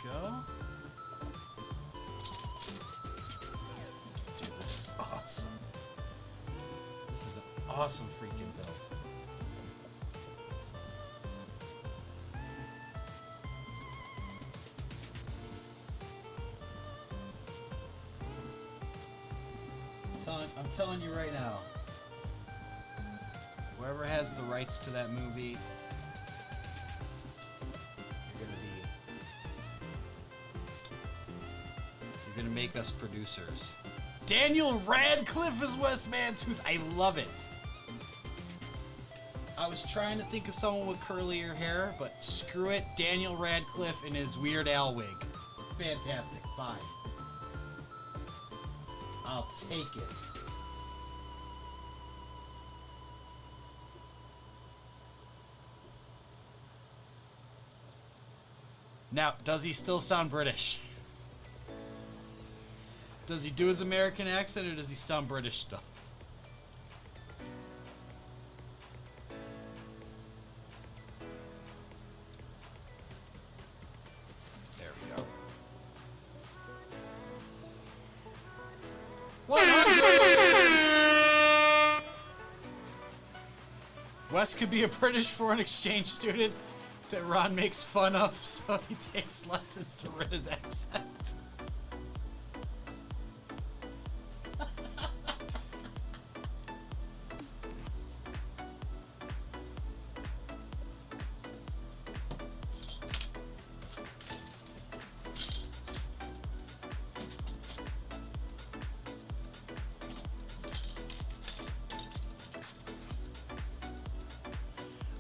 Go. Dude, this is awesome. This is an awesome freaking build. I'm telling you right now, whoever has the rights to that movie, you're gonna make us producers. Daniel Radcliffe is Wes Mantooth. I love it. I was trying to think of someone with curlier hair, but screw it. Daniel Radcliffe in his Weird Al wig. Fantastic. Fine. I'll take it. Now, does he still sound British? Does he do his American accent or does he sound British still? There we go. 100! Wes could be a British foreign exchange student that Ron makes fun of, so he takes lessons to rid his accent.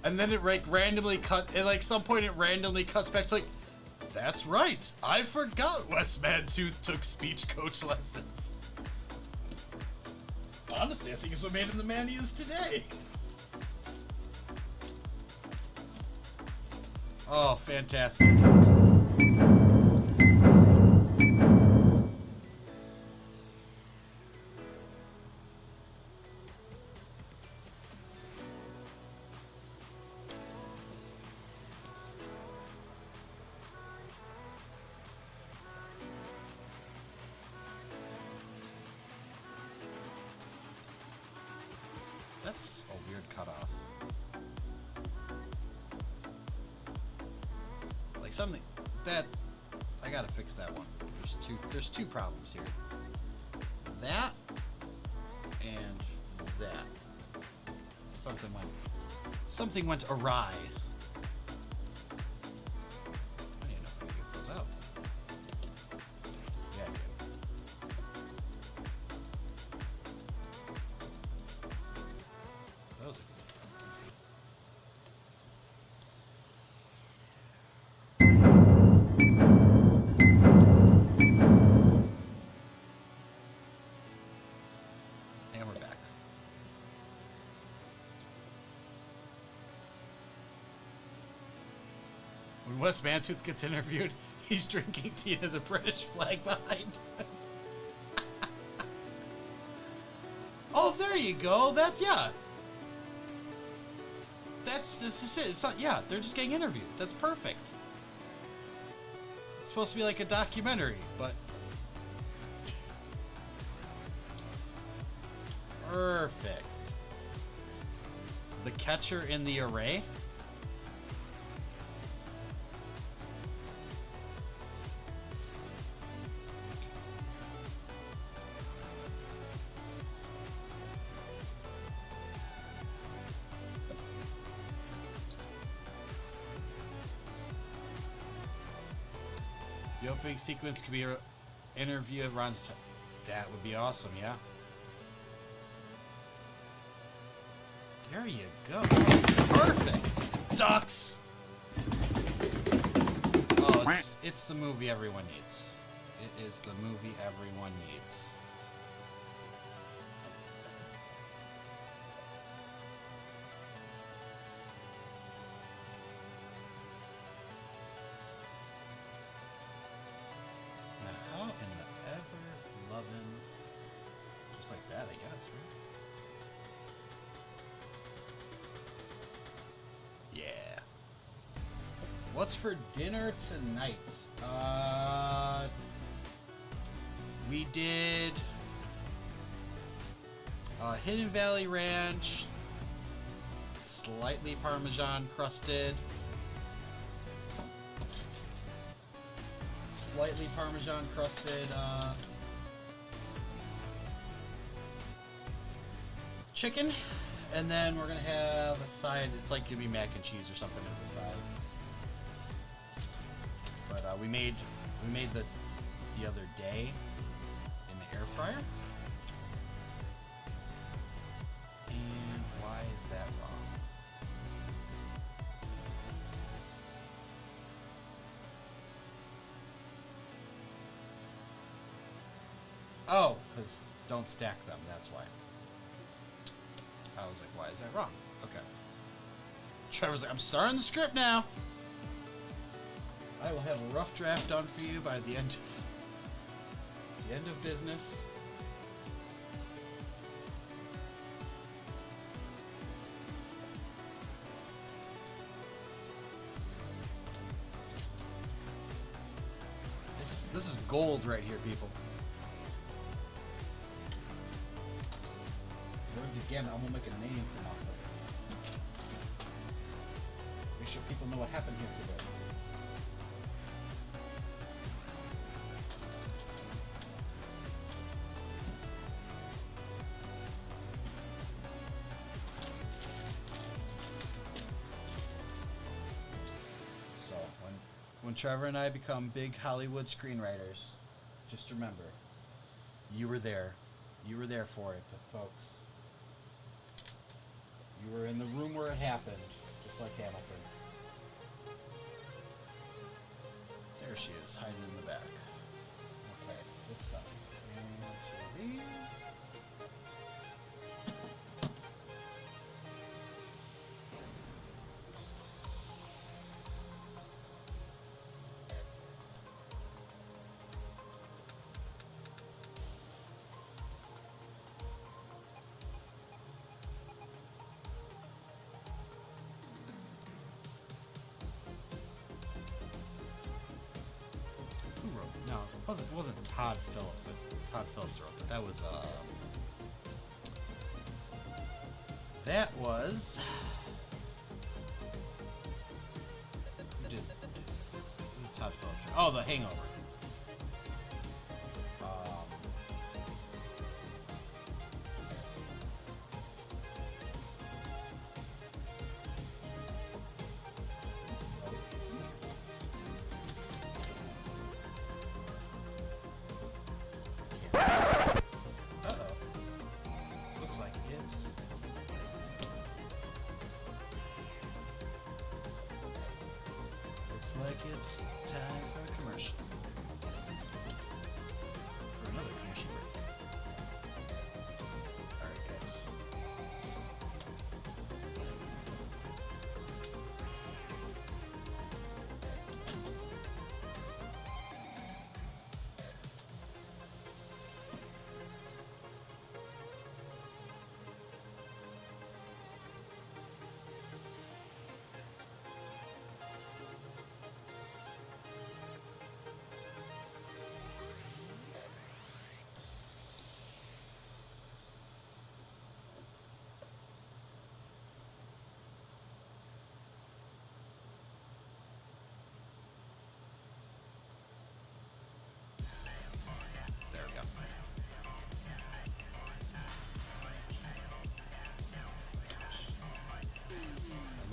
And then it like randomly at some point it randomly cuts back to like, that's right, I forgot Wes Mantooth took speech coach lessons. Honestly, I think it's what made him the man he is today. Oh, fantastic. That's a weird cutoff. Like something that I gotta fix that one. There's two problems here. That and that. Something went awry. I don't even know if I can get those out. Yeah, I did. Those are easy. And we're back. When Wes Mantooth gets interviewed, he's drinking tea and has a British flag behind. Oh, there you go. That's just it. It's not, yeah, they're just getting interviewed. That's perfect. It's supposed to be like a documentary, but perfect. The catcher in the array. The opening sequence could be an interview of Ron's. That would be awesome, yeah. There you go. Perfect. Ducks. Oh, it's the movie everyone needs. It is the movie everyone needs. Now, how in the ever-loving... Just like that, I guess, right? Yeah. What's for dinner tonight? We did Hidden Valley Ranch, slightly Parmesan crusted, chicken, and then we're gonna have a side. It's like gonna be mac and cheese or something as a side. But we made the other day in the air fryer. And why is that wrong? Oh, because don't stack them. That's why. I was like, why is that wrong? Okay. Trevor's like, I'm starting the script now. I will have a rough draft done for you by the end of business. This is gold right here, people. Once again, I'm gonna make a name for myself. Make sure people know what happened here today. So when Trevor and I become big Hollywood screenwriters, just remember, you were there. You were there for it, folks. You were in the room where it happened, just like Hamilton. There she is, hiding in the back. Okay, good stuff. And these. No, it wasn't Todd Phillips, but Todd Phillips wrote that. That was who did Todd Phillips? Oh, The Hangover. Like it's time for a commercial. For another commercial break. Alright, guys.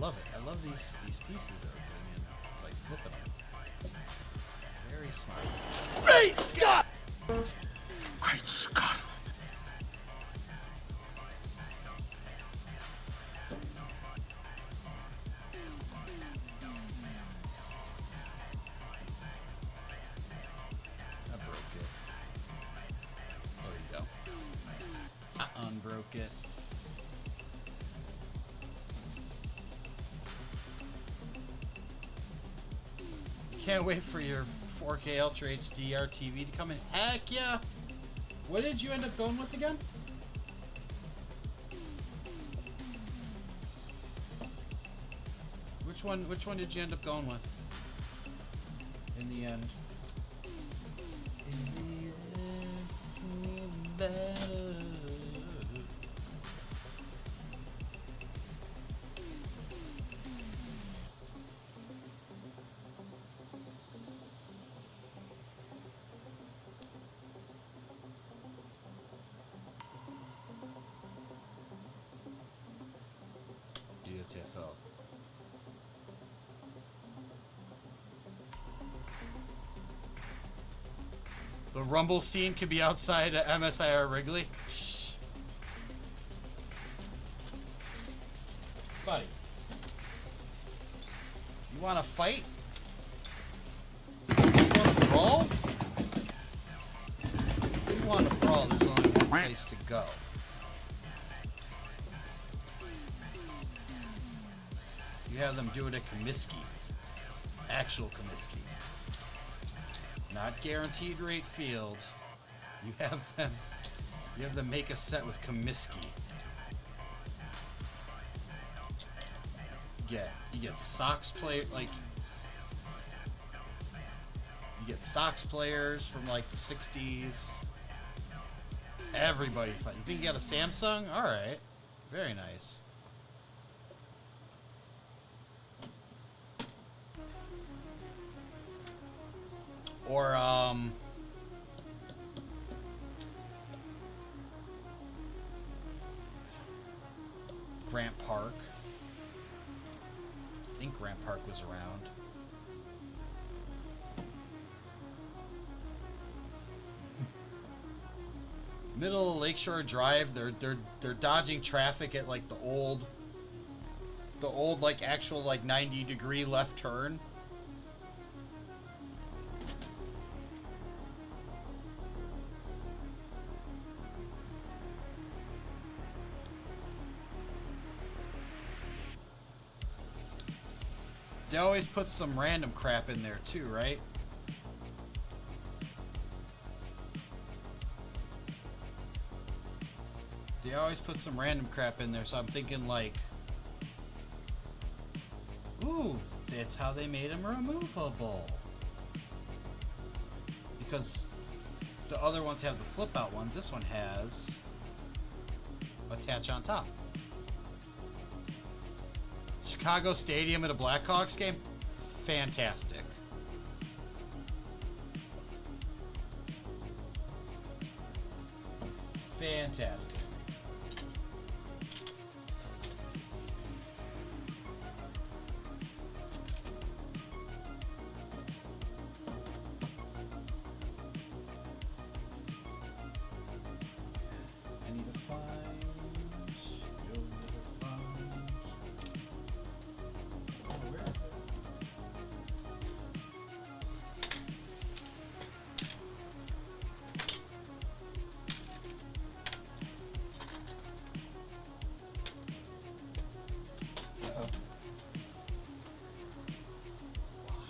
love it. I love these pieces that we're putting in. It's like flipping them. Very smart. Great Scott! Great Scott! I broke it. There you go. I unbroke it. Can't wait for your 4K Ultra HDR TV to come in. Heck yeah! What did you end up going with again? Which one did you end up going with? In the end. DTFL. The Rumble scene could be outside MSIR Wrigley. Psh. Buddy. You want to fight? You want to brawl? If you want to brawl, there's only one place to go. You have them do it at Comiskey. Actual Comiskey. Not guaranteed rate field. You have them make a set with Comiskey. You get Sox play like you get Sox players from like the 60s. Everybody fight. You think you got a Samsung? Alright. Very nice. Or, Grant Park. I think Grant Park was around. Middle of Lakeshore Drive, they're dodging traffic at like the old like actual like 90-degree left turn. They always put some random crap in there too, right? They always put some random crap in there, so I'm thinking like, ooh, that's how they made them removable. Because the other ones have the flip out ones, this one has attach on top. Chicago Stadium at a Blackhawks game? Fantastic. Fantastic. I need to find...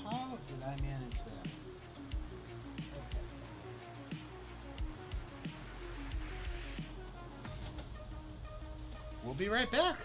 How did I manage that? Okay. We'll be right back.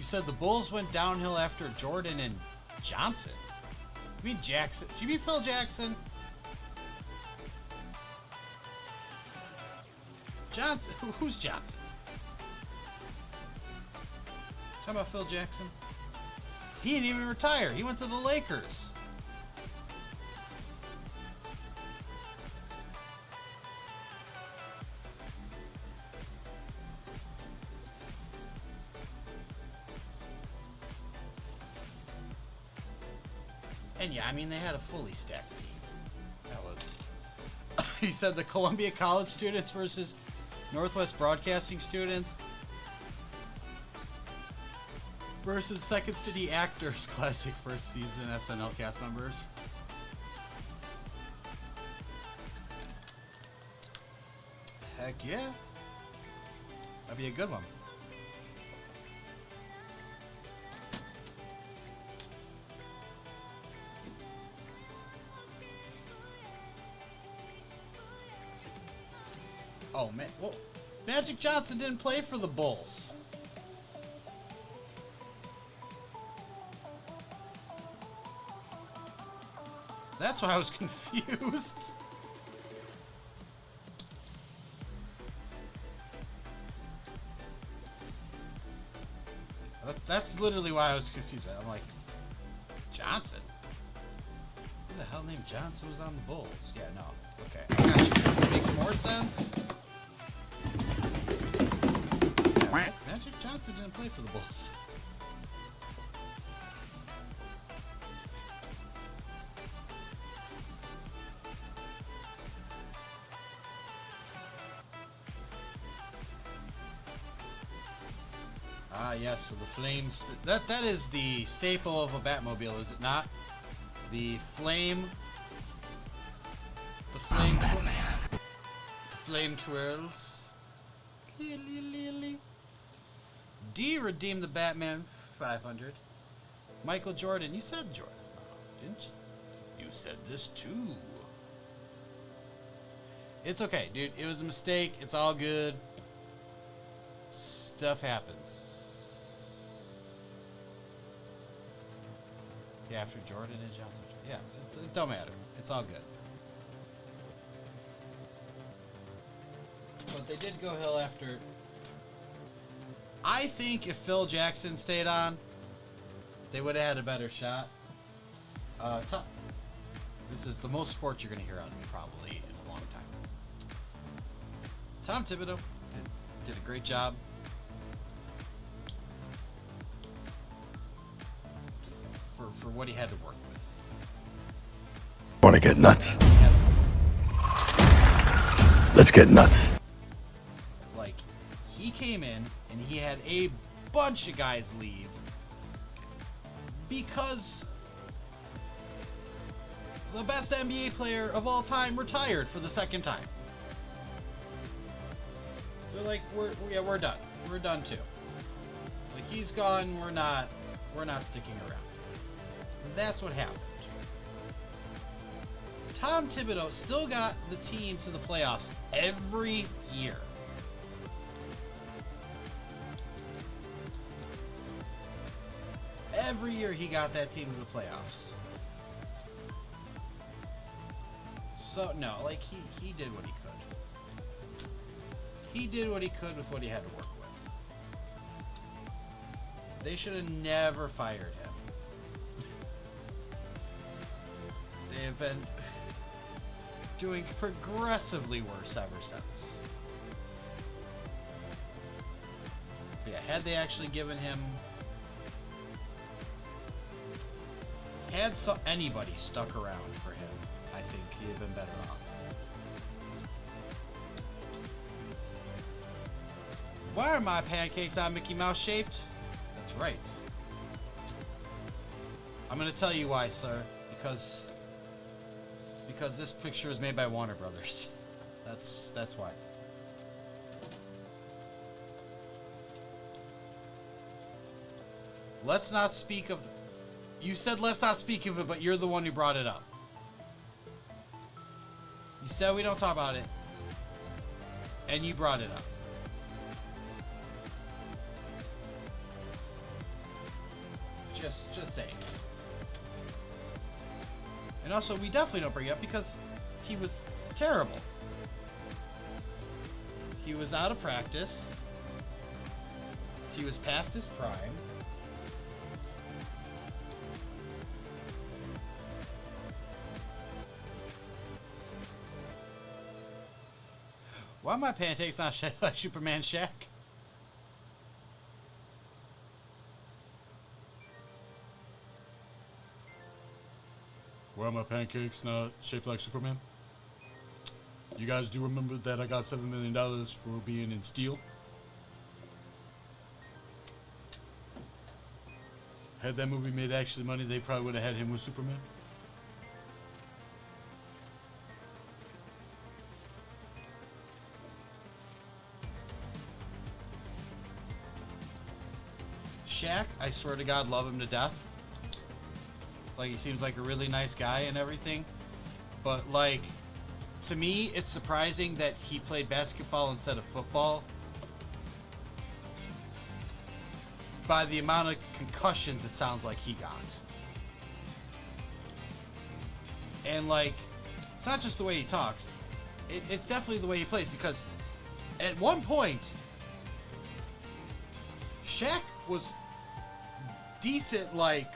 You said the Bulls went downhill after Jordan and Johnson. You mean Jackson? Do you mean Phil Jackson? Johnson? Who's Johnson? Talking about Phil Jackson? He didn't even retire. He went to the Lakers. And yeah, I mean, they had a fully stacked team. That was... He said the Columbia College students versus Northwest Broadcasting students versus Second City Actors Classic first season SNL cast members. Heck yeah. That'd be a good one. Oh man, well, Magic Johnson didn't play for the Bulls. That's why I was confused. That's literally why I was confused. I'm like, Johnson? Who the hell named Johnson was on the Bulls? Yeah, no. Okay, I got you. Makes more sense. Yeah, Magic Johnson didn't play for the Bulls. Ah, yes, so the flames. That is the staple of a Batmobile, is it not? The flame. The flame. The flame twirls. D redeemed the Batman 500. Michael Jordan, you said Jordan, didn't you? You said this too. It's okay, dude. It was a mistake. It's all good. Stuff happens. Yeah, after Jordan and Johnson. Yeah, it don't matter. It's all good. But they did go hill after. I think if Phil Jackson stayed on, they would have had a better shot. This is the most sports you're going to hear out of me probably in a long time. Tom Thibodeau did a great job. For what he had to work with. Want to get nuts? Let's get nuts. Like, he came in and he had a bunch of guys leave because the best NBA player of all time retired for the second time. They're like, we're done. We're done too. Like, he's gone. We're not sticking around. That's what happened. Tom Thibodeau still got the team to the playoffs every year. Every year he got that team to the playoffs. So, no, like, he did what he could. He did what he could with what he had to work with. They should have never fired him. They have been doing progressively worse ever since. But yeah, had they actually given him... Had anybody stuck around for him, I think he'd have been better off. Why are my pancakes not Mickey Mouse shaped? That's right. I'm gonna tell you why, sir. Because this picture is made by Warner Brothers. That's why. Let's not speak of... You said let's not speak of it, but you're the one who brought it up. You said we don't talk about it. And you brought it up. Just saying. And also, we definitely don't bring it up because he was terrible. He was out of practice. He was past his prime. Why are my pancakes not shaped like Superman Shaq? Why are my pancakes not shaped like Superman? You guys do remember that I got $7 million for being in Steel? Had that movie made actually money, they probably would have had him with Superman. Shaq, I swear to God, love him to death. Like, he seems like a really nice guy and everything. But, like, to me, it's surprising that he played basketball instead of football. By the amount of concussions it sounds like he got. And, like, it's not just the way he talks. It's definitely the way he plays, because at one point, Shaq was decent, like,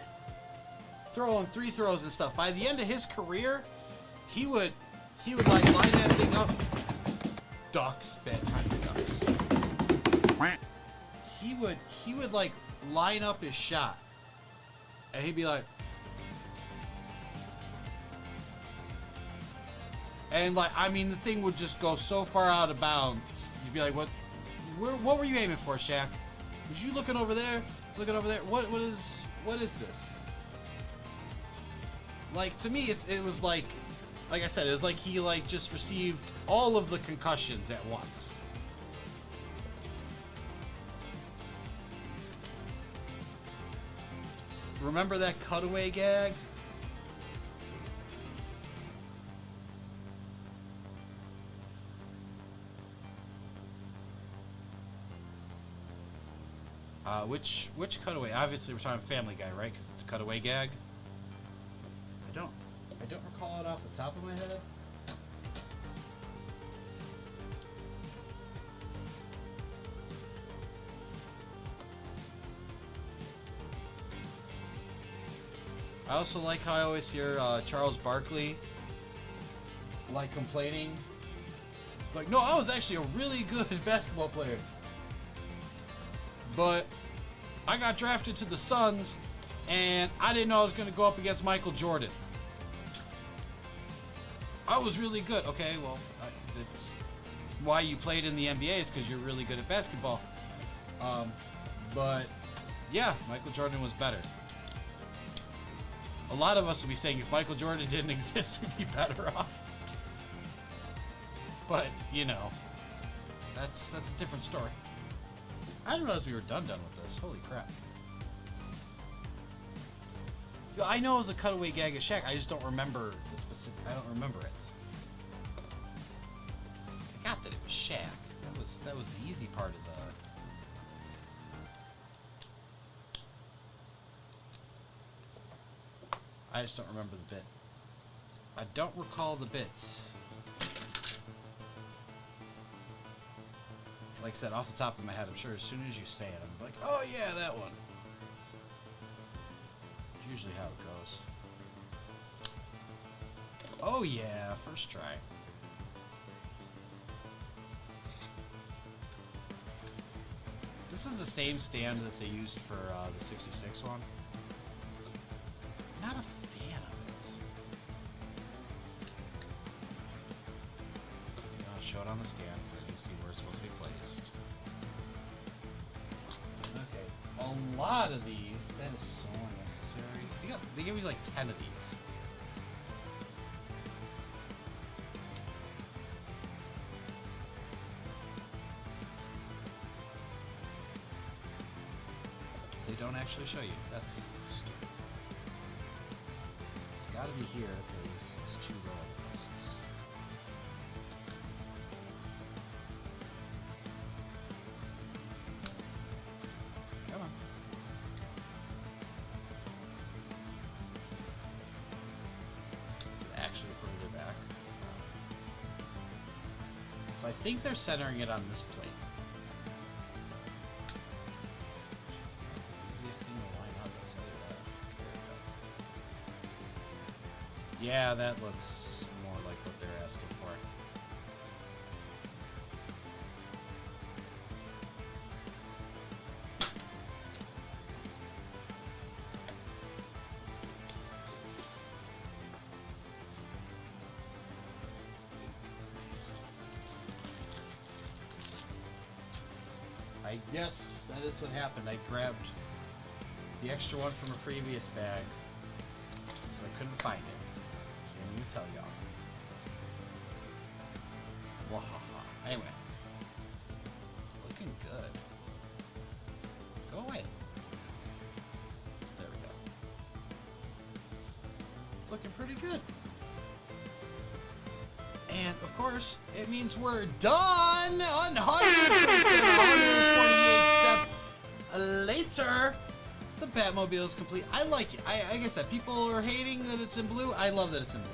throwing free throws and stuff. By the end of his career, he would like line that thing up. Ducks, bad time for ducks. He would like line up his shot, and he'd be like, and like, I mean, the thing would just go so far out of bounds. You'd be like, what were you aiming for, Shaq? Was you looking over there? Looking over there? What is this? Like, to me, it was like I said, it was like he like just received all of the concussions at once. Remember that cutaway gag? Which cutaway? Obviously, we're talking Family Guy, right? Because it's a cutaway gag. I don't recall it off the top of my head. I also like how I always hear Charles Barkley like complaining. Like, no, I was actually a really good basketball player. But I got drafted to the Suns, and I didn't know I was going to go up against Michael Jordan. I was really good. Okay, well, that's why you played in the NBA is because you're really good at basketball. But, yeah, Michael Jordan was better. A lot of us would be saying if Michael Jordan didn't exist, we'd be better off. But, you know, that's a different story. I didn't realize we were done with this. Holy crap. Yo, I know it was a cutaway gag of Shaq. I just don't remember the specific. I don't remember it. I got that it was Shaq. That was the easy part of the. I just don't remember the bit. I don't recall the bits. Like I said, off the top of my head, I'm sure as soon as you say it, I'm like, oh yeah, that one. It's usually how it goes. Oh yeah, first try. This is the same stand that they used for the 66 one. Not a fan of it. I'll show it on the stand because I need to see where it's supposed to be placed. Okay, a lot of these. That is so unnecessary. They gave me like 10 of these. They don't actually show you. That's stupid. It's got to be here because it's 2 row places. Come on. I think they're centering it on this plate. Easiest thing to line up, I'll tell you that. There we go. Yeah, that looks more like what they're asking for. I guess that is what happened. I grabbed the extra one from a previous bag because I couldn't find it. Can't even tell y'all. Wahaha. Anyway. Looking good. Go away. There we go. It's looking pretty good. And, of course, it means we're done! 128 steps later, the Batmobile is complete. I like it. Like I said, people are hating that it's in blue. I love that it's in blue.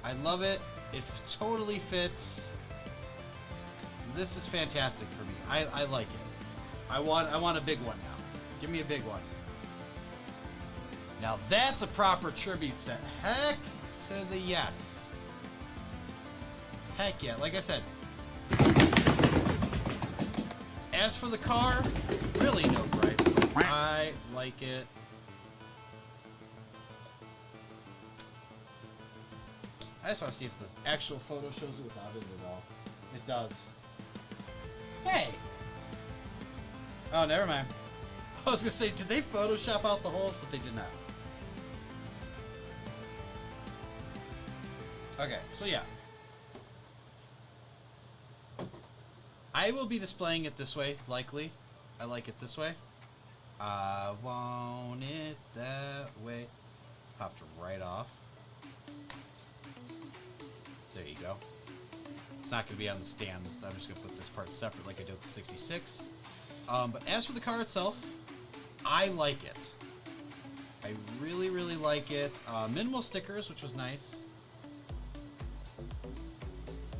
I love it. It totally fits. This is fantastic for me. I like it. I want a big one now. Give me a big one. Now that's a proper tribute set. Heck to the yes. Heck yeah. Like I said, as for the car, really no gripes. I like it. I just want to see if the actual photo shows it without it at all. It does. Hey! Oh, never mind. I was going to say, did they Photoshop out the holes? But they did not. Okay, so yeah. I will be displaying it this way, likely. I like it this way. I want it that way. Popped right off. There you go. It's not going to be on the stands. I'm just going to put this part separate like I did with the 66. But as for the car itself, I like it. I really, really like it. Minimal stickers, which was nice.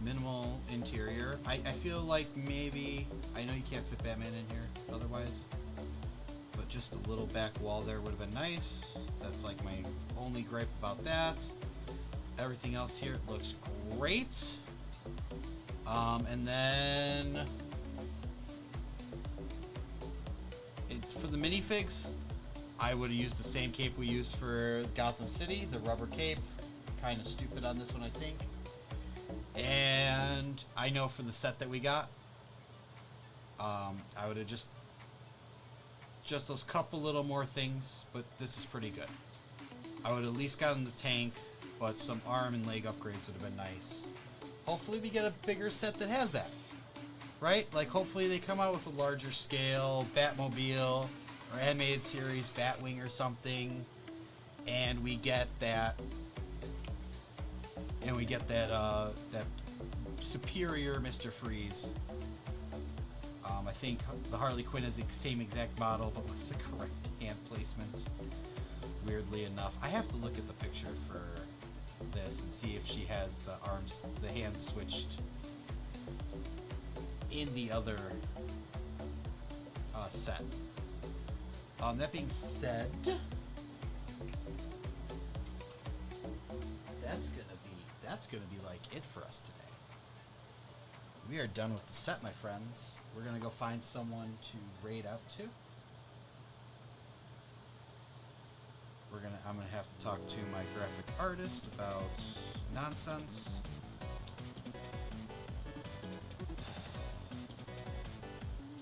Minimal interior. I feel like maybe, I know you can't fit Batman in here otherwise, but just a little back wall there would have been nice. That's like my only gripe about that. Everything else here looks great. And then for the minifigs, I would have used the same cape we used for Gotham City, the rubber cape. Kind of stupid on this one, I think. And I know for the set that we got, I would have just those couple little more things, but this is pretty good. I would have at least gotten the tank, but some arm and leg upgrades would have been nice. Hopefully we get a bigger set that has that, right? Like hopefully they come out with a larger scale Batmobile or animated series Batwing or something, and we get that. And we get that that superior Mr. Freeze. I think the Harley Quinn is the same exact model, but what's the correct hand placement? Weirdly enough, I have to look at the picture for this and see if she has the arms, the hands switched in the other set. That being said, that's gonna be like it for us today. We are done with the set, my friends. We're gonna go find someone to raid out to. I'm gonna have to talk to my graphic artist about nonsense.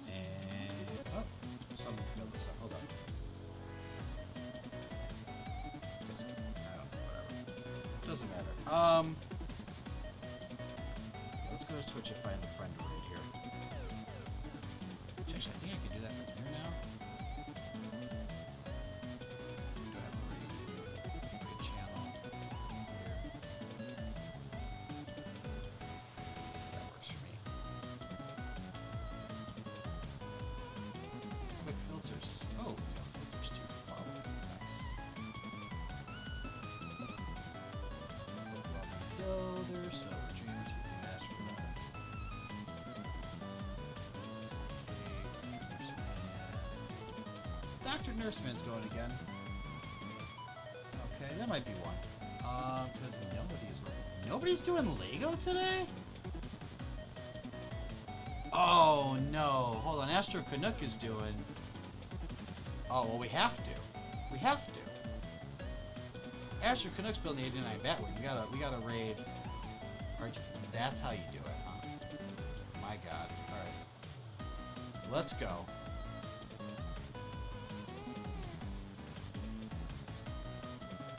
And someone filled this up. Hold on. I don't know, whatever. Doesn't matter. Let's go to Twitch and find a friend right here. Actually, I think I can do that from here now. Do I have a raid channel here? That works for me. Quick filters. Oh, it's got filters too. Follow. Nice. Builder, so we're doing Dr. Nurseman's going again. Okay, that might be one. Because nobody's doing Lego today? Oh no, hold on, Astro Canuck is doing... Oh, well we have to. We have to. Astro Canuck's building the 89 Batwing. We gotta raid. That's how you do it, huh? My god. Alright. Let's go.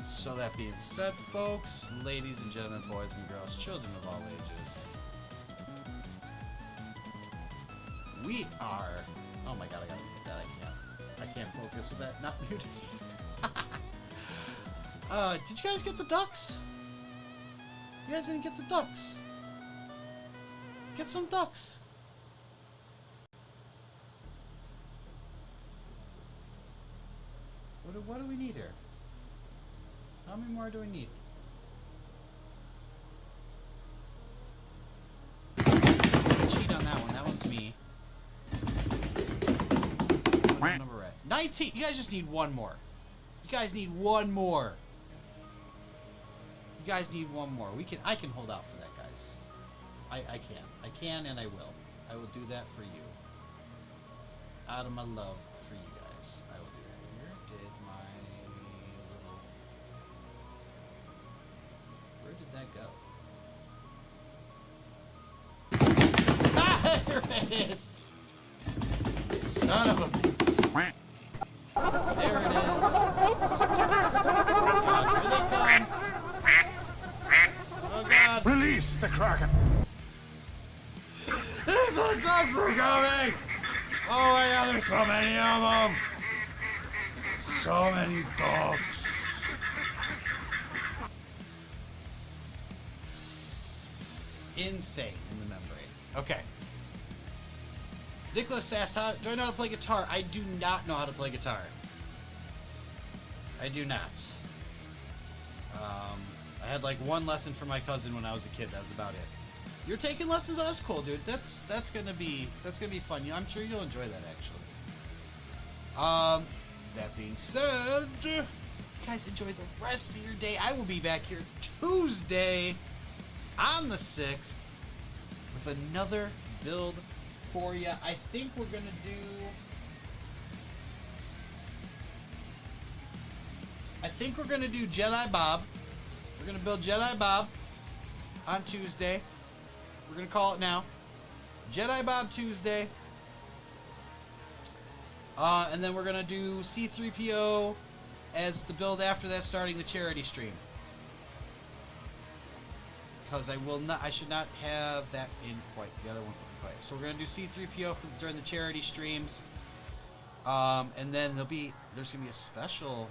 So that being said, folks, ladies and gentlemen, boys and girls, children of all ages, we are... Oh my god, I gotta mute that. I can't focus with that not muted. Did you guys get the ducks? You guys didn't get the ducks. Get some ducks. What do we need here? How many more do we need? Cheat on that one. That one's me. What number at? 19. You guys just need one more. You guys need one more. You guys need one more. I can hold out for that, guys. I can and I will. I will do that for you. Out of my love for you guys. I will do that. Where did that go? Ah, there it is! Son of a bitch. There it is. God, here they come. Oh god. Release the Kraken! These ducks are coming! Oh my god, there's so many of them! So many ducks. Insane in the membrane. Okay. Nicholas asked, do I know how to play guitar? I do not know how to play guitar. I do not. I had like one lesson from my cousin when I was a kid. That was about it. You're taking lessons? Oh, that's cool, dude. That's gonna be fun. I'm sure you'll enjoy that actually. That being said, you guys enjoy the rest of your day. I will be back here Tuesday on the 6th with another build for you. I think we're gonna do Jedi Bob. We're gonna build Jedi Bob on Tuesday. We're gonna call it now. Jedi Bob Tuesday. And then we're gonna do C-3PO as the build after that, starting the charity stream. Because I should not have that in quite the other one quite. So we're gonna do C-3PO during the charity streams. And then there's gonna be a special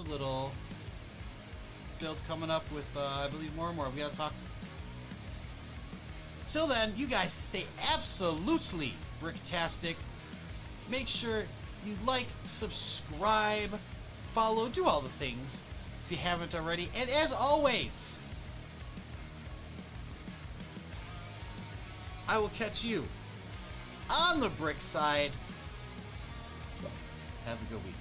little build coming up with I believe more and more. We gotta talk. Till then, you guys stay absolutely bricktastic. Make sure you like, subscribe, follow, do all the things if you haven't already. And as always, I will catch you on the brick side. Have a good week.